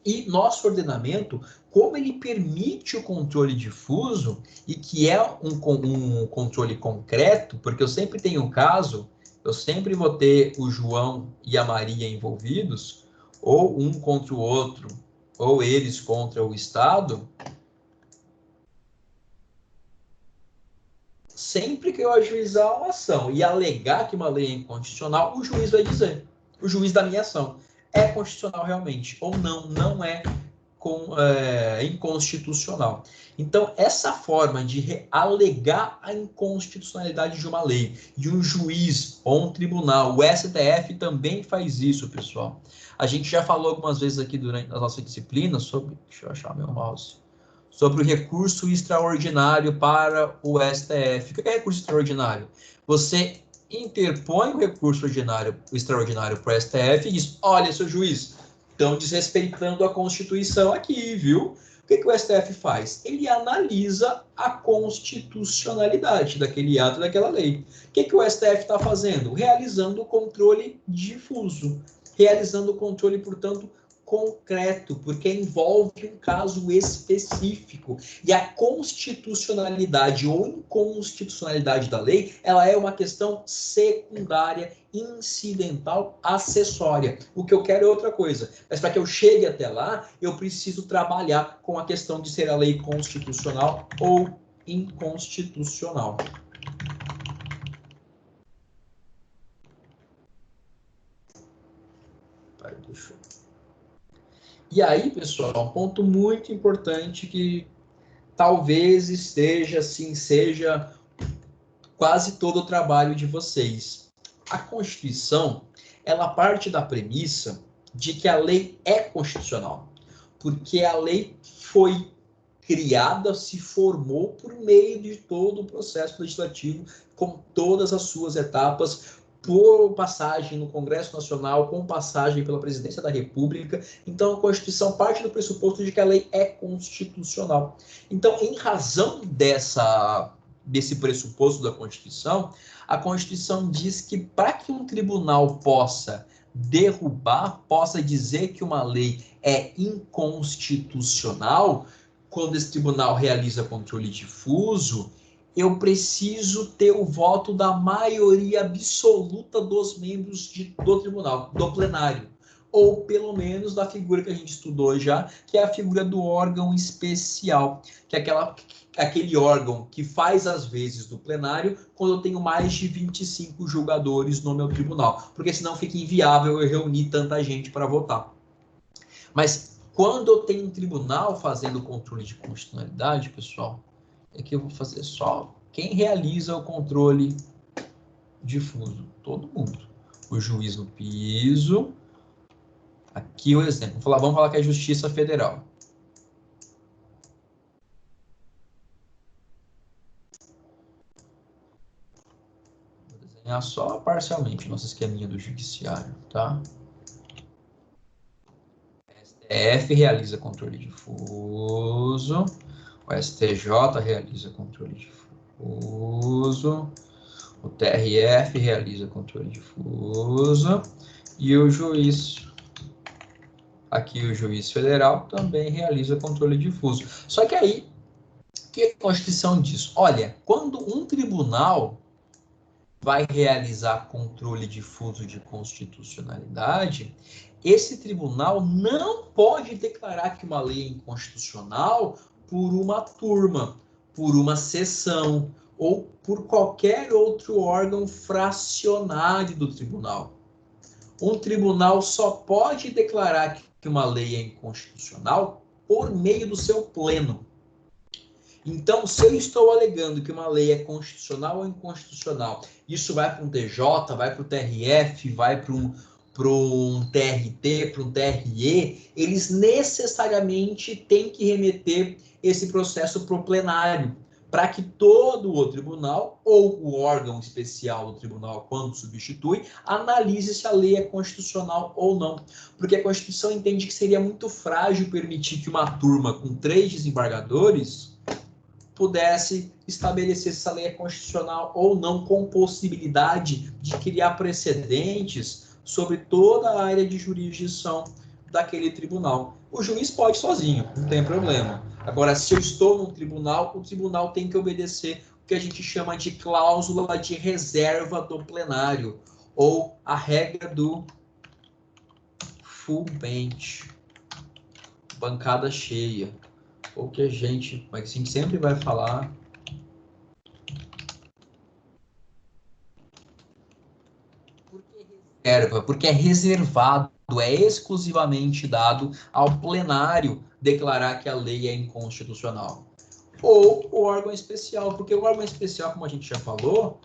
E nosso ordenamento, como ele permite o controle difuso, e que é um controle concreto, porque eu sempre tenho um caso, eu sempre vou ter o João e a Maria envolvidos, ou um contra o outro, ou eles contra o Estado, sempre que eu ajuizar uma ação e alegar que uma lei é inconstitucional, o juiz vai dizer, o juiz da minha ação, é constitucional realmente, ou não é inconstitucional. Então, essa forma de alegar a inconstitucionalidade de uma lei, de um juiz ou um tribunal, o STF também faz isso, pessoal. A gente já falou algumas vezes aqui durante a nossa disciplina sobre, deixa eu achar meu mouse, sobre o recurso extraordinário para o STF. O que é recurso extraordinário? Você interpõe o recurso extraordinário para o STF e diz, olha, seu juiz, estão desrespeitando a Constituição aqui, viu? O que o STF faz? Ele analisa a constitucionalidade daquele ato, daquela lei. O que o STF está fazendo? Realizando o controle difuso, realizando o controle, portanto, concreto, porque envolve um caso específico. E a constitucionalidade ou inconstitucionalidade da lei, ela é uma questão secundária, incidental, acessória. O que eu quero é outra coisa. Mas para que eu chegue até lá, eu preciso trabalhar com a questão de ser a lei constitucional ou inconstitucional. Deixa eu... E aí, pessoal, um ponto muito importante que talvez esteja, assim, seja quase todo o trabalho de vocês. A Constituição, ela parte da premissa de que a lei é constitucional, porque a lei foi criada, se formou por meio de todo o processo legislativo, com todas as suas etapas, por passagem no Congresso Nacional, com passagem pela Presidência da República. Então, a Constituição parte do pressuposto de que a lei é constitucional. Então, em razão desse pressuposto da Constituição, a Constituição diz que para que um tribunal possa derrubar, possa dizer que uma lei é inconstitucional, quando esse tribunal realiza controle difuso, eu preciso ter o voto da maioria absoluta dos membros do tribunal, do plenário. Ou, pelo menos, da figura que a gente estudou já, que é a figura do órgão especial, que é aquele órgão que faz as vezes do plenário quando eu tenho mais de 25 julgadores no meu tribunal, porque senão fica inviável eu reunir tanta gente para votar. Mas quando eu tenho um tribunal fazendo o controle de constitucionalidade, pessoal, é que eu vou fazer só quem realiza o controle difuso. Todo mundo. O juiz no piso. Aqui o exemplo. Vamos falar que é a Justiça Federal. Vou desenhar só parcialmente o nosso esqueminha do judiciário, tá? STF realiza controle difuso. O STJ realiza controle difuso, o TRF realiza controle difuso e o juiz, aqui o juiz federal também realiza controle difuso. Só que aí, o que a Constituição diz? Olha, quando um tribunal vai realizar controle difuso de constitucionalidade, esse tribunal não pode declarar que uma lei é inconstitucional por uma turma, por uma sessão ou por qualquer outro órgão fracionário do tribunal. Um tribunal só pode declarar que uma lei é inconstitucional por meio do seu pleno. Então, se eu estou alegando que uma lei é constitucional ou inconstitucional, isso vai para um TJ, vai para o TRF, vai para para um TRT, para um TRE, eles necessariamente têm que remeter esse processo para o plenário, para que todo o tribunal, ou o órgão especial do tribunal, quando substitui, analise se a lei é constitucional ou não. Porque a Constituição entende que seria muito frágil permitir que uma turma com 3 desembargadores pudesse estabelecer se a lei é constitucional ou não, com possibilidade de criar precedentes sobre toda a área de jurisdição daquele tribunal. O juiz pode sozinho, não tem problema. Agora, se eu estou no tribunal, o tribunal tem que obedecer o que a gente chama de cláusula de reserva do plenário, ou a regra do full bench, bancada cheia, ou que a gente sempre vai falar. Por que reserva? Porque é reservado, é exclusivamente dado ao plenário declarar que a lei é inconstitucional. Ou o órgão especial, porque o órgão especial, como a gente já falou,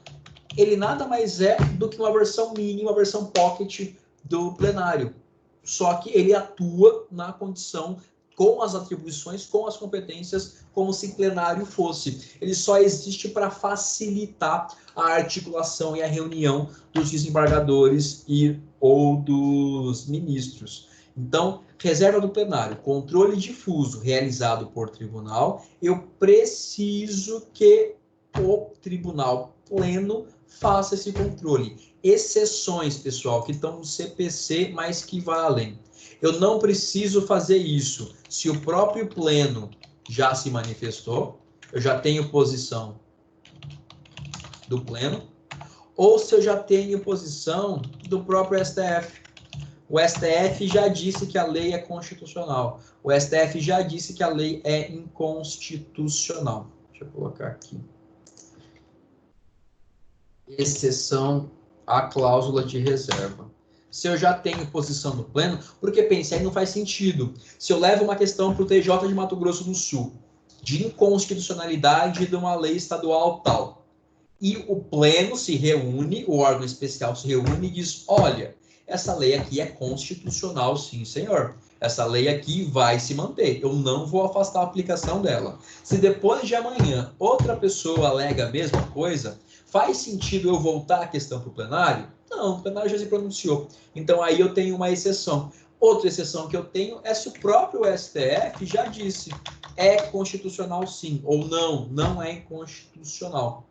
ele nada mais é do que uma versão mini, uma versão pocket do plenário. Só que ele atua na condição, com as atribuições, com as competências, como se plenário fosse. Ele só existe para facilitar a articulação e a reunião dos desembargadores ou dos ministros. Então, reserva do plenário, controle difuso realizado por tribunal, eu preciso que o tribunal pleno faça esse controle. Exceções, pessoal, que estão no CPC, mas que valem. Eu não preciso fazer isso se o próprio pleno já se manifestou, eu já tenho posição do pleno, ou se eu já tenho posição do próprio STF. O STF já disse que a lei é constitucional. O STF já disse que a lei é inconstitucional. Deixa eu colocar aqui. Exceção à cláusula de reserva. Se eu já tenho posição do pleno, porque pense, aí não faz sentido. Se eu levo uma questão para o TJ de Mato Grosso do Sul, de inconstitucionalidade de uma lei estadual tal, e o pleno se reúne, o órgão especial se reúne e diz, olha, essa lei aqui é constitucional, sim, senhor. Essa lei aqui vai se manter. Eu não vou afastar a aplicação dela. Se depois de amanhã outra pessoa alega a mesma coisa, faz sentido eu voltar a questão para o plenário? Não, o plenário já se pronunciou. Então aí eu tenho uma exceção. Outra exceção que eu tenho é se o próprio STF já disse é constitucional sim, ou não é inconstitucional.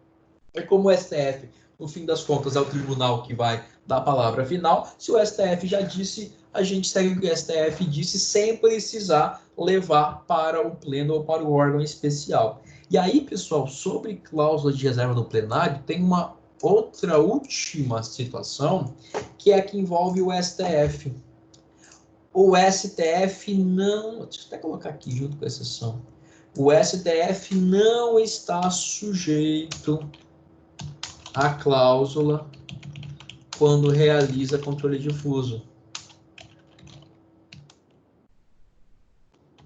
É como o STF, no fim das contas, é o tribunal que vai dar a palavra final. Se o STF já disse, a gente segue o que o STF disse sem precisar levar para o pleno ou para o órgão especial. E aí, pessoal, sobre cláusula de reserva no plenário, tem uma outra última situação, que é a que envolve o STF. O STF não... Deixa eu até colocar aqui junto com a exceção. O STF não está sujeito à cláusula quando realiza controle difuso.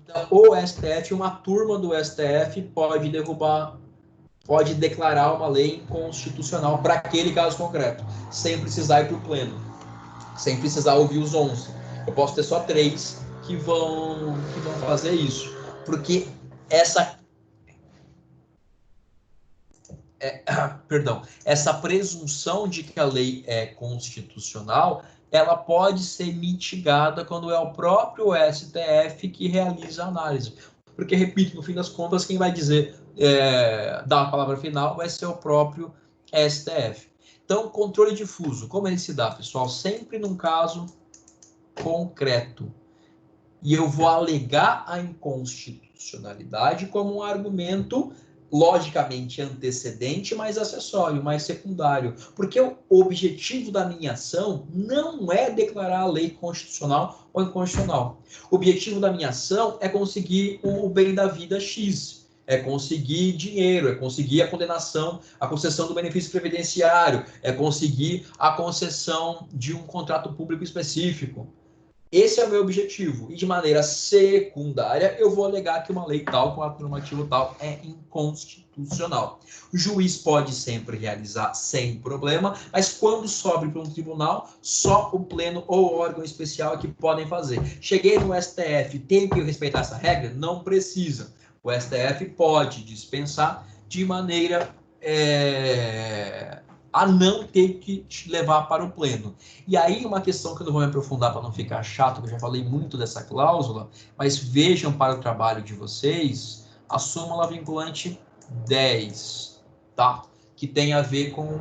Então, o STF, uma turma do STF pode declarar uma lei inconstitucional para aquele caso concreto, sem precisar ir para o pleno, sem precisar ouvir os 11. Eu posso ter só 3 que vão fazer isso, porque essa presunção de que a lei é constitucional, ela pode ser mitigada quando é o próprio STF que realiza a análise. Porque, repito, no fim das contas, quem vai dizer, dar a palavra final vai ser o próprio STF. Então, controle difuso, como ele se dá, pessoal? Sempre num caso concreto. E eu vou alegar a inconstitucionalidade como um argumento logicamente antecedente, mas acessório, mais secundário. Porque o objetivo da minha ação não é declarar a lei constitucional ou inconstitucional. O objetivo da minha ação é conseguir o bem da vida X, é conseguir dinheiro, é conseguir a condenação, a concessão do benefício previdenciário, é conseguir a concessão de um contrato público específico. Esse é o meu objetivo. E de maneira secundária, eu vou alegar que uma lei tal, com ato normativo tal, é inconstitucional. O juiz pode sempre realizar sem problema, mas quando sobe para um tribunal, só o pleno ou o órgão especial é que podem fazer. Cheguei no STF, tenho que respeitar essa regra? Não precisa. O STF pode dispensar de maneira a não ter que te levar para o pleno. E aí uma questão que eu não vou me aprofundar para não ficar chato, que eu já falei muito dessa cláusula, mas vejam para o trabalho de vocês a súmula vinculante 10, tá? Que tem a ver com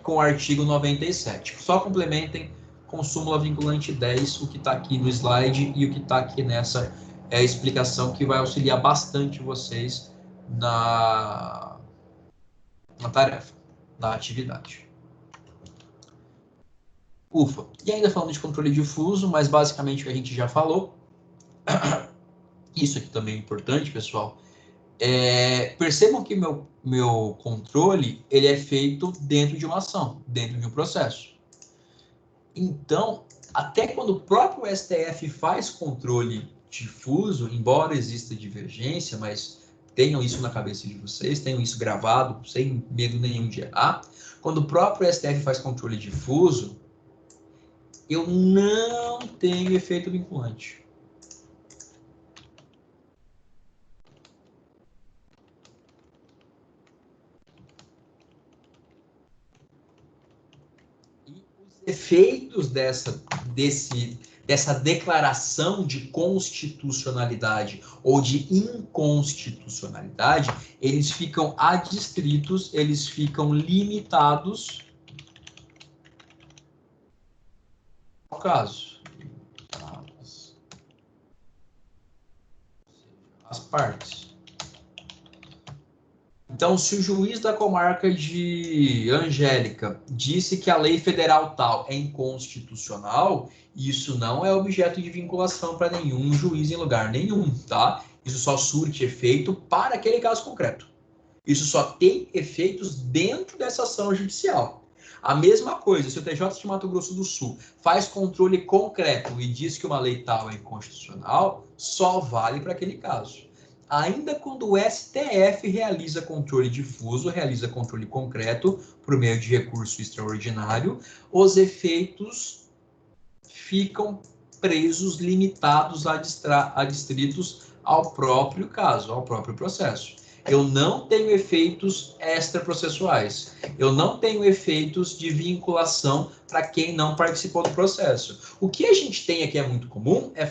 o artigo 97. Só complementem com súmula vinculante 10 o que está aqui no slide e o que está aqui nessa explicação, que vai auxiliar bastante vocês na tarefa, na atividade. Ufa. E ainda falando de controle difuso, mas basicamente o que a gente já falou. Isso aqui também é importante, pessoal. Percebam que meu controle ele é feito dentro de uma ação, dentro de um processo. Então, até quando o próprio STF faz controle difuso, embora exista divergência, mas tenham isso na cabeça de vocês, tenham isso gravado, sem medo nenhum de errar. Quando o próprio STF faz controle difuso, eu não tenho efeito vinculante. E os efeitos dessa declaração de constitucionalidade ou de inconstitucionalidade, eles ficam adstritos, eles ficam limitados ao caso. As partes. Então, se o juiz da comarca de Angélica disse que a lei federal tal é inconstitucional, isso não é objeto de vinculação para nenhum juiz em lugar nenhum, tá? Isso só surte efeito para aquele caso concreto. Isso só tem efeitos dentro dessa ação judicial. A mesma coisa, se o TJ de Mato Grosso do Sul faz controle concreto e diz que uma lei tal é inconstitucional, só vale para aquele caso. Ainda quando o STF realiza controle difuso, realiza controle concreto por meio de recurso extraordinário, os efeitos ficam presos, limitados, adstritos ao próprio caso, ao próprio processo. Eu não tenho efeitos extraprocessuais. Eu não tenho efeitos de vinculação para quem não participou do processo. O que a gente tem aqui é muito comum é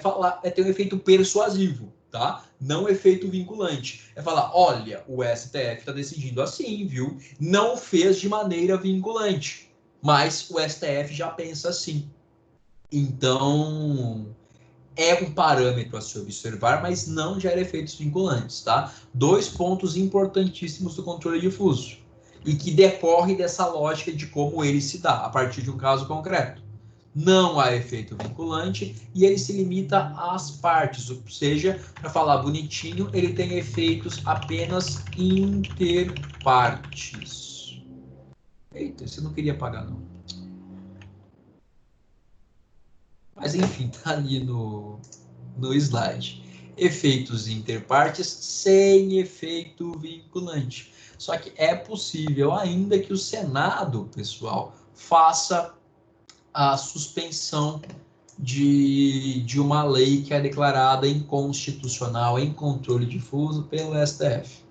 ter um efeito persuasivo, tá? Não efeito vinculante. É falar, olha, o STF está decidindo assim, viu? Não fez de maneira vinculante, mas o STF já pensa assim. Então, é um parâmetro a se observar, mas não gera efeitos vinculantes, tá? 2 pontos importantíssimos do controle difuso e que decorre dessa lógica de como ele se dá a partir de um caso concreto. Não há efeito vinculante e ele se limita às partes, ou seja, para falar bonitinho, ele tem efeitos apenas interpartes. Eita, você não queria pagar, não. Mas, enfim, tá ali no slide. Efeitos interpartes sem efeito vinculante. Só que é possível ainda que o Senado, pessoal, faça a suspensão de uma lei que é declarada inconstitucional em controle difuso pelo STF.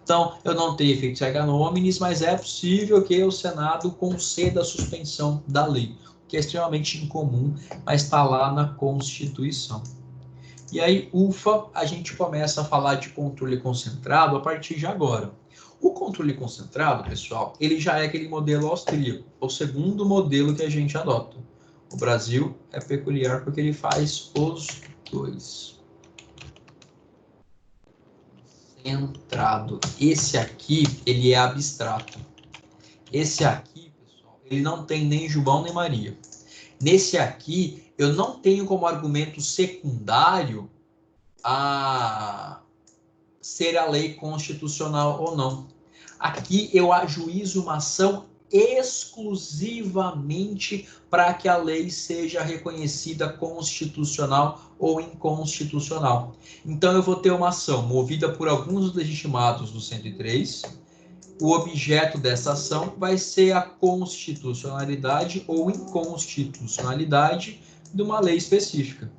Então, eu não tenho efeitos erga omnes, mas é possível que o Senado conceda a suspensão da lei, que é extremamente incomum, mas está lá na Constituição. E aí, ufa, a gente começa a falar de controle concentrado a partir de agora. O controle concentrado, pessoal, ele já é aquele modelo austríaco, o segundo modelo que a gente adota. O Brasil é peculiar porque ele faz os dois. Centrado. Esse aqui, ele é abstrato. Esse aqui, pessoal, ele não tem nem João nem Maria. Nesse aqui, eu não tenho como argumento secundário a ser a lei constitucional ou não. Aqui eu ajuizo uma ação exclusivamente para que a lei seja reconhecida constitucional ou inconstitucional. Então, eu vou ter uma ação movida por alguns dos legitimados do 103. O objeto dessa ação vai ser a constitucionalidade ou inconstitucionalidade de uma lei específica.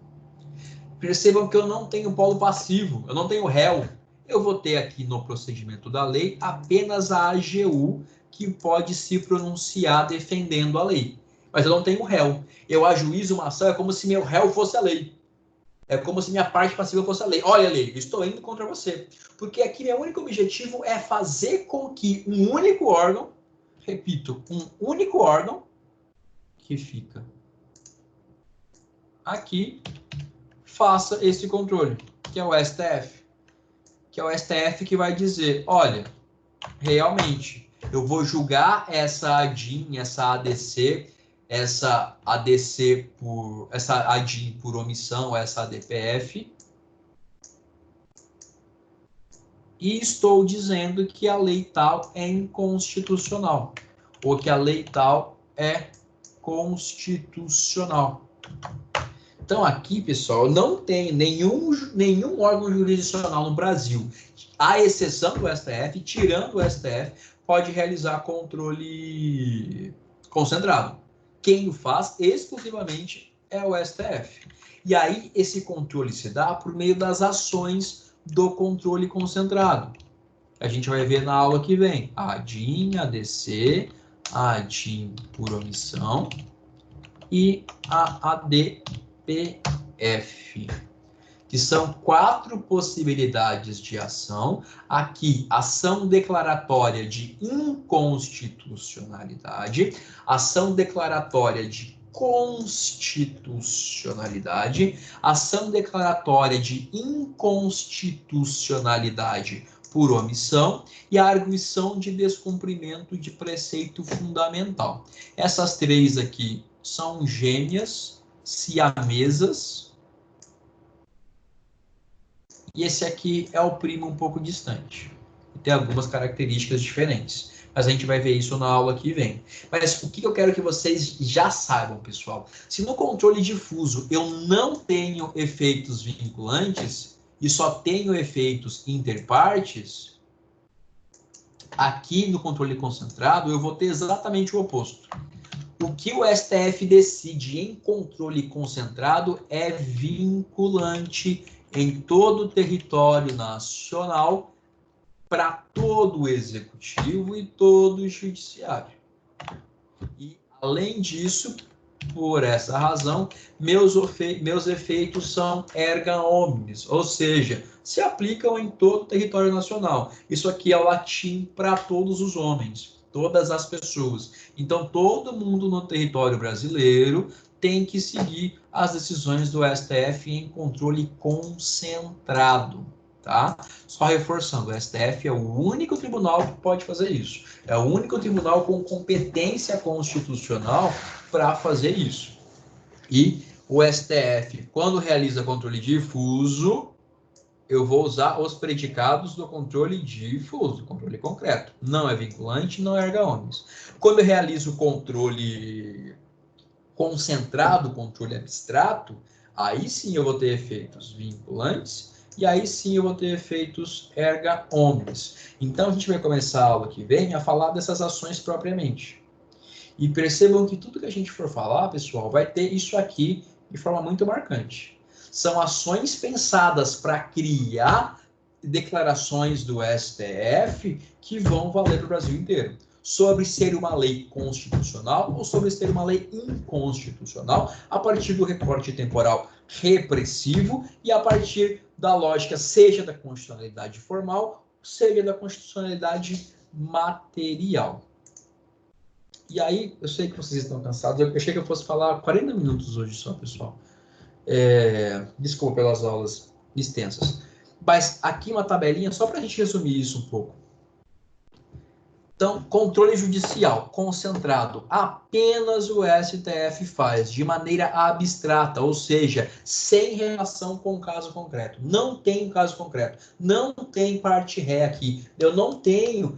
Percebam que eu não tenho polo passivo, eu não tenho réu. Eu vou ter aqui no procedimento da lei apenas a AGU que pode se pronunciar defendendo a lei. Mas eu não tenho réu. Eu ajuizo uma ação, é como se meu réu fosse a lei. É como se minha parte passiva fosse a lei. Olha, lei, eu estou indo contra você. Porque aqui meu único objetivo é fazer com que um único órgão, repito, um único órgão que fica aqui, faça esse controle, que é o STF. Que é o STF que vai dizer, olha, realmente, eu vou julgar essa ADIM, essa ADC, essa ADIM por omissão, essa ADPF, e estou dizendo que a lei tal é inconstitucional, ou que a lei tal é constitucional. Então, aqui, pessoal, não tem nenhum órgão jurisdicional no Brasil, à exceção do STF, tirando o STF, pode realizar controle concentrado. Quem o faz exclusivamente é o STF. E aí, esse controle se dá por meio das ações do controle concentrado. A gente vai ver na aula que vem. A ADIM, ADC, a ADIM por omissão e a ADPF, que são 4 possibilidades de ação. Aqui, ação declaratória de inconstitucionalidade, ação declaratória de constitucionalidade, ação declaratória de inconstitucionalidade por omissão e a arguição de descumprimento de preceito fundamental. Essas 3 aqui são gêmeas, siamesas, e esse aqui é o primo um pouco distante. Tem algumas características diferentes, mas a gente vai ver isso na aula que vem. Mas o que eu quero que vocês já saibam, pessoal? Se no controle difuso eu não tenho efeitos vinculantes e só tenho efeitos interpartes, aqui no controle concentrado eu vou ter exatamente o oposto. O que o STF decide em controle concentrado é vinculante em todo o território nacional para todo o executivo e todo o judiciário. E, além disso, por essa razão, meus efeitos são erga omnes, ou seja, se aplicam em todo o território nacional. Isso aqui é o latim para todos os homens, todas as pessoas. Então, todo mundo no território brasileiro tem que seguir as decisões do STF em controle concentrado, tá? Só reforçando, o STF é o único tribunal que pode fazer isso. É o único tribunal com competência constitucional para fazer isso. E o STF, quando realiza controle difuso, eu vou usar os predicados do controle difuso, controle concreto. Não é vinculante, não é erga omnes. Quando eu realizo controle concentrado, controle abstrato, aí sim eu vou ter efeitos vinculantes e aí sim eu vou ter efeitos erga omnes. Então a gente vai começar a aula que vem a falar dessas ações propriamente. E percebam que tudo que a gente for falar, pessoal, vai ter isso aqui de forma muito marcante. São ações pensadas para criar declarações do STF que vão valer para o Brasil inteiro. Sobre ser uma lei constitucional ou sobre ser uma lei inconstitucional, a partir do recorte temporal repressivo e a partir da lógica, seja da constitucionalidade formal, seja da constitucionalidade material. E aí, eu sei que vocês estão cansados, eu achei que eu fosse falar 40 minutos hoje só, pessoal. Desculpa pelas aulas extensas. Mas aqui uma tabelinha, só para a gente resumir isso um pouco. Então, controle judicial concentrado, apenas o STF faz, de maneira abstrata, ou seja, sem relação com o caso concreto. Não tem caso concreto, não tem parte ré aqui. Eu não tenho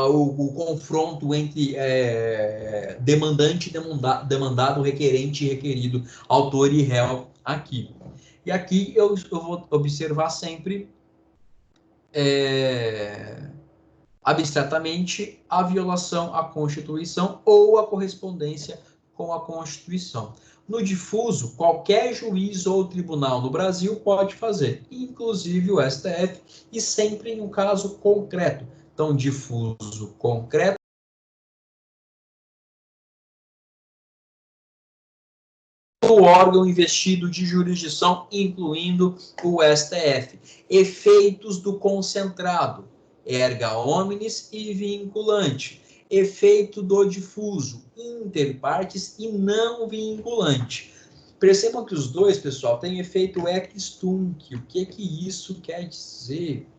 o confronto entre demandante, demandado, requerente e requerido, autor e réu aqui. E aqui eu vou observar sempre abstratamente a violação à Constituição ou a correspondência com a Constituição. No difuso, qualquer juiz ou tribunal no Brasil pode fazer, inclusive o STF, e sempre em um caso concreto. Então, difuso, concreto, o órgão investido de jurisdição, incluindo o STF. Efeitos do concentrado, erga omnes e vinculante. Efeito do difuso, inter partes e não vinculante. Percebam que os dois, pessoal, têm efeito ex tunc. O que isso quer dizer?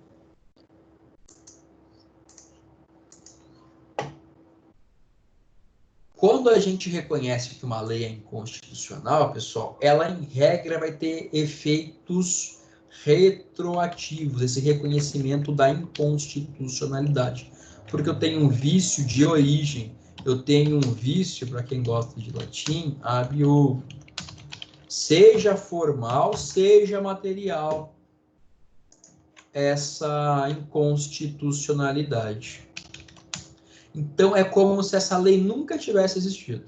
Quando a gente reconhece que uma lei é inconstitucional, pessoal, ela, em regra, vai ter efeitos retroativos, esse reconhecimento da inconstitucionalidade. Porque eu tenho um vício de origem, eu tenho um vício, para quem gosta de latim, ab ovo. Seja formal, seja material, essa inconstitucionalidade. Então, é como se essa lei nunca tivesse existido.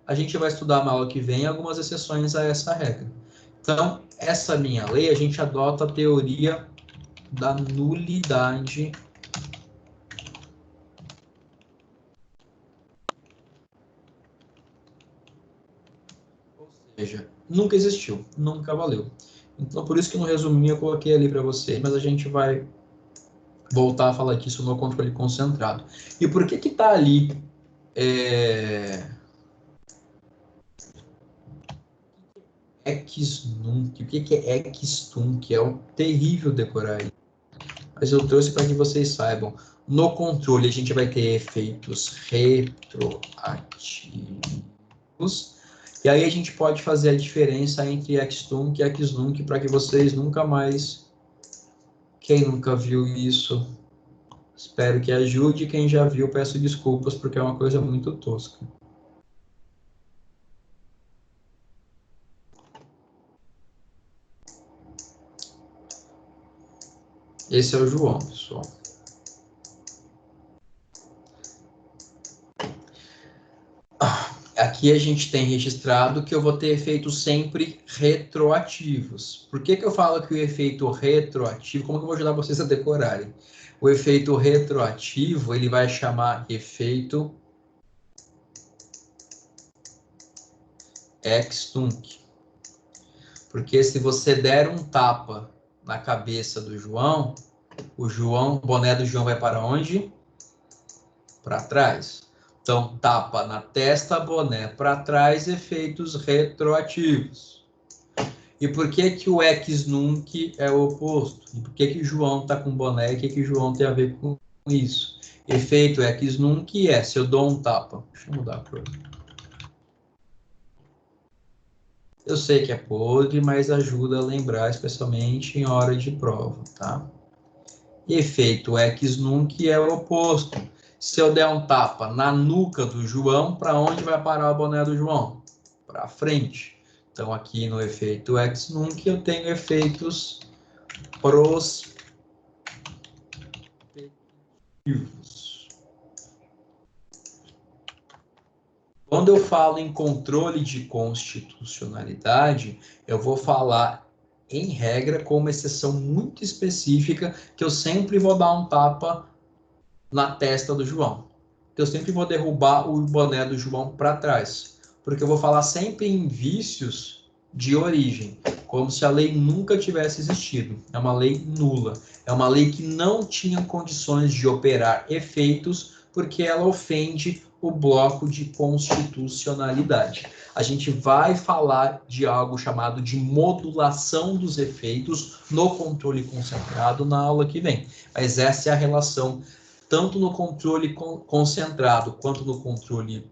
A gente vai estudar na aula que vem algumas exceções a essa regra. Então, essa minha lei, a gente adota a teoria da nulidade. Ou seja, nunca existiu, nunca valeu. Então, por isso que no resuminho eu coloquei ali para vocês, mas a gente vai voltar a falar disso no controle concentrado. E por que está ali ex nunc? O que é ex tunc? É um terrível decorar aí. Mas eu trouxe para que vocês saibam. No controle, a gente vai ter efeitos retroativos. E aí a gente pode fazer a diferença entre ex tunc e ex nunc para que vocês nunca mais... Quem nunca viu isso, espero que ajude. Quem já viu, peço desculpas, porque é uma coisa muito tosca. Esse é o João, pessoal. Aqui a gente tem registrado que eu vou ter efeitos sempre retroativos. Por que eu falo que o efeito retroativo, como que eu vou ajudar vocês a decorarem? O efeito retroativo, ele vai chamar efeito ex tunc. Porque se você der um tapa na cabeça do João, o boné do João vai para onde? Para trás. Então, tapa na testa, boné para trás, efeitos retroativos. E por que o ex nunc é o oposto? E por que o João está com boné? E o que o João tem a ver com isso? Efeito ex nunc é, se eu dou um tapa. Deixa eu mudar a cor. Eu sei que é podre, mas ajuda a lembrar, especialmente em hora de prova, tá? Efeito ex nunc é o oposto. Se eu der um tapa na nuca do João, para onde vai parar o boné do João? Para frente. Então, aqui no efeito ex nunc, eu tenho efeitos prospectivos. Quando eu falo em controle de constitucionalidade, eu vou falar, em regra, com uma exceção muito específica, que eu sempre vou dar um tapa na testa do João. Eu sempre vou derrubar o boné do João para trás, porque eu vou falar sempre em vícios de origem, como se a lei nunca tivesse existido. É uma lei nula. É uma lei que não tinha condições de operar efeitos, porque ela ofende o bloco de constitucionalidade. A gente vai falar de algo chamado de modulação dos efeitos no controle concentrado na aula que vem. Mas essa é a relação tanto no controle concentrado quanto no controle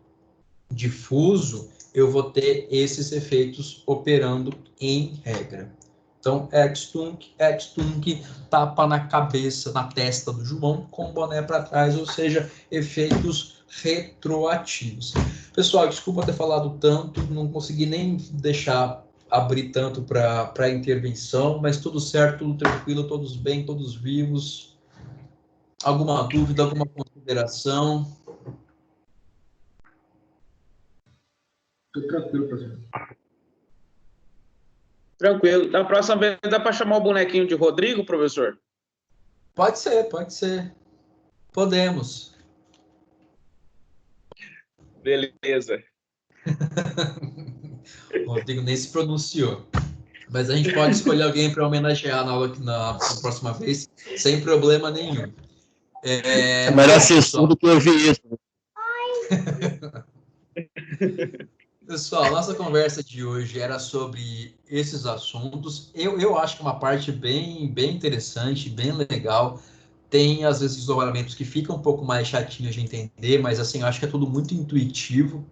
difuso, eu vou ter esses efeitos operando em regra. Então, Extunk, tapa na cabeça, na testa do João, com o boné para trás, ou seja, efeitos retroativos. Pessoal, desculpa ter falado tanto, não consegui nem deixar abrir tanto para a intervenção, mas tudo certo, tudo tranquilo, todos bem, todos vivos. Alguma dúvida, alguma consideração?
Estou tranquilo, professor.
Tranquilo. Da próxima vez dá para chamar o bonequinho de Rodrigo, professor?
Pode ser, pode ser. Podemos.
Beleza.
O Rodrigo nem se pronunciou. Mas a gente pode escolher alguém para homenagear na próxima vez, sem problema nenhum.
É melhor ser surdo que ouvir isso.
Pessoal, nossa conversa de hoje era sobre esses assuntos. Eu acho que uma parte bem interessante, bem legal. Tem, às vezes, isolamentos que ficam um pouco mais chatinhos de entender, mas, assim, eu acho que é tudo muito intuitivo.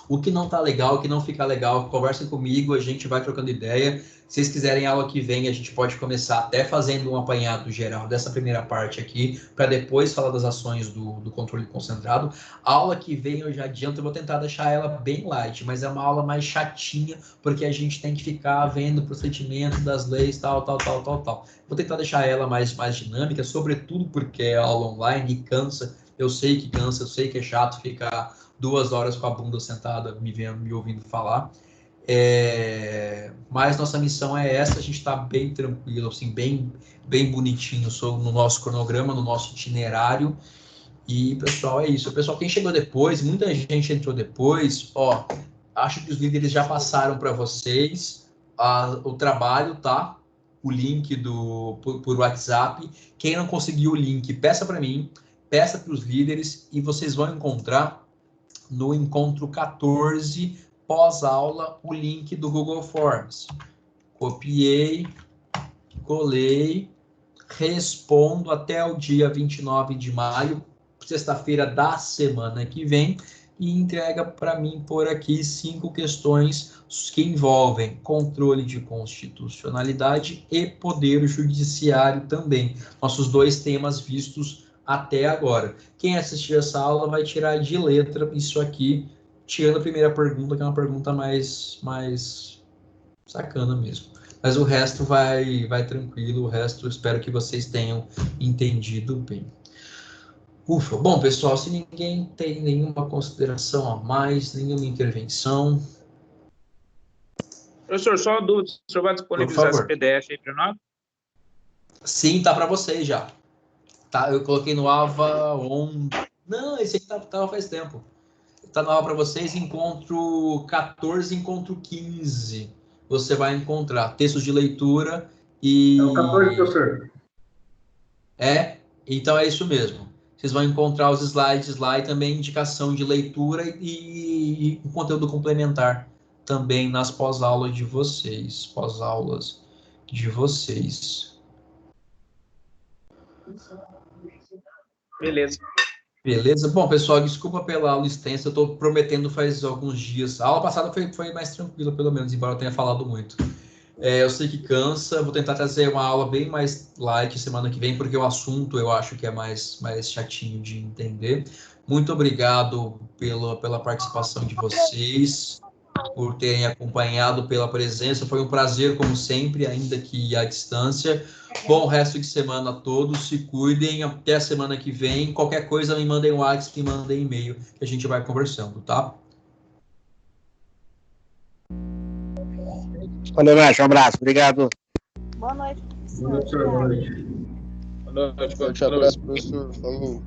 O que não tá legal, o que não fica legal, conversem comigo, a gente vai trocando ideia. Se vocês quiserem aula que vem, a gente pode começar até fazendo um apanhado geral dessa primeira parte aqui, para depois falar das ações do controle concentrado. A aula que vem, eu já adianto, eu vou tentar deixar ela bem light, mas é uma aula mais chatinha, porque a gente tem que ficar vendo o procedimento das leis, tal. Vou tentar deixar ela mais dinâmica, sobretudo porque é aula online e cansa. Eu sei que cansa, eu sei que é chato ficar 2 horas com a bunda sentada me ouvindo falar. Mas nossa missão é essa, a gente está bem tranquilo, assim, bem bonitinho no nosso cronograma, no nosso itinerário. E, pessoal, é isso. Pessoal, quem chegou depois, muita gente entrou depois, acho que os líderes já passaram para vocês o trabalho, tá? O link por WhatsApp. Quem não conseguiu o link, peça para mim, peça para os líderes e vocês vão encontrar no encontro 14, pós-aula, o link do Google Forms. Copiei, colei, respondo até o dia 29 de maio, sexta-feira da semana que vem, e entrega para mim por aqui 5 questões que envolvem controle de constitucionalidade e poder judiciário também. Nossos 2 temas vistos até agora. Quem assistir essa aula vai tirar de letra isso aqui, tirando a primeira pergunta, que é uma pergunta mais sacana mesmo. Mas o resto vai tranquilo, o resto espero que vocês tenham entendido bem. Ufa, bom, pessoal, se ninguém tem nenhuma consideração a mais, nenhuma intervenção...
Professor, só uma dúvida, o senhor vai disponibilizar esse PDF aí para nós? Sim,
tá para vocês já. Tá, eu coloquei no AVA Não, esse aqui tava faz tempo. Tá no AVA para vocês, encontro 14, encontro 15. Você vai encontrar textos de leitura e...
É o 14, professor.
Então é isso mesmo. Vocês vão encontrar os slides lá e também indicação de leitura e um conteúdo complementar também nas pós-aulas de vocês. Beleza? Bom, pessoal, desculpa pela aula extensa, eu estou prometendo faz alguns dias. A aula passada foi mais tranquila, pelo menos, embora eu tenha falado muito. Eu sei que cansa, vou tentar trazer uma aula bem mais light semana que vem, porque o assunto eu acho que é mais chatinho de entender. Muito obrigado pela participação de vocês, por terem acompanhado, pela presença. Foi um prazer, como sempre, ainda que à distância. Bom resto de semana a todos, se cuidem, até a semana que vem. Qualquer coisa, me mandem um WhatsApp, me mandem e-mail, que a gente vai conversando, tá?
Valeu, Nath, um abraço, obrigado.
Boa noite.
Boa noite, professor. Boa noite.
Boa noite,
Forte abraço, professor. Falou.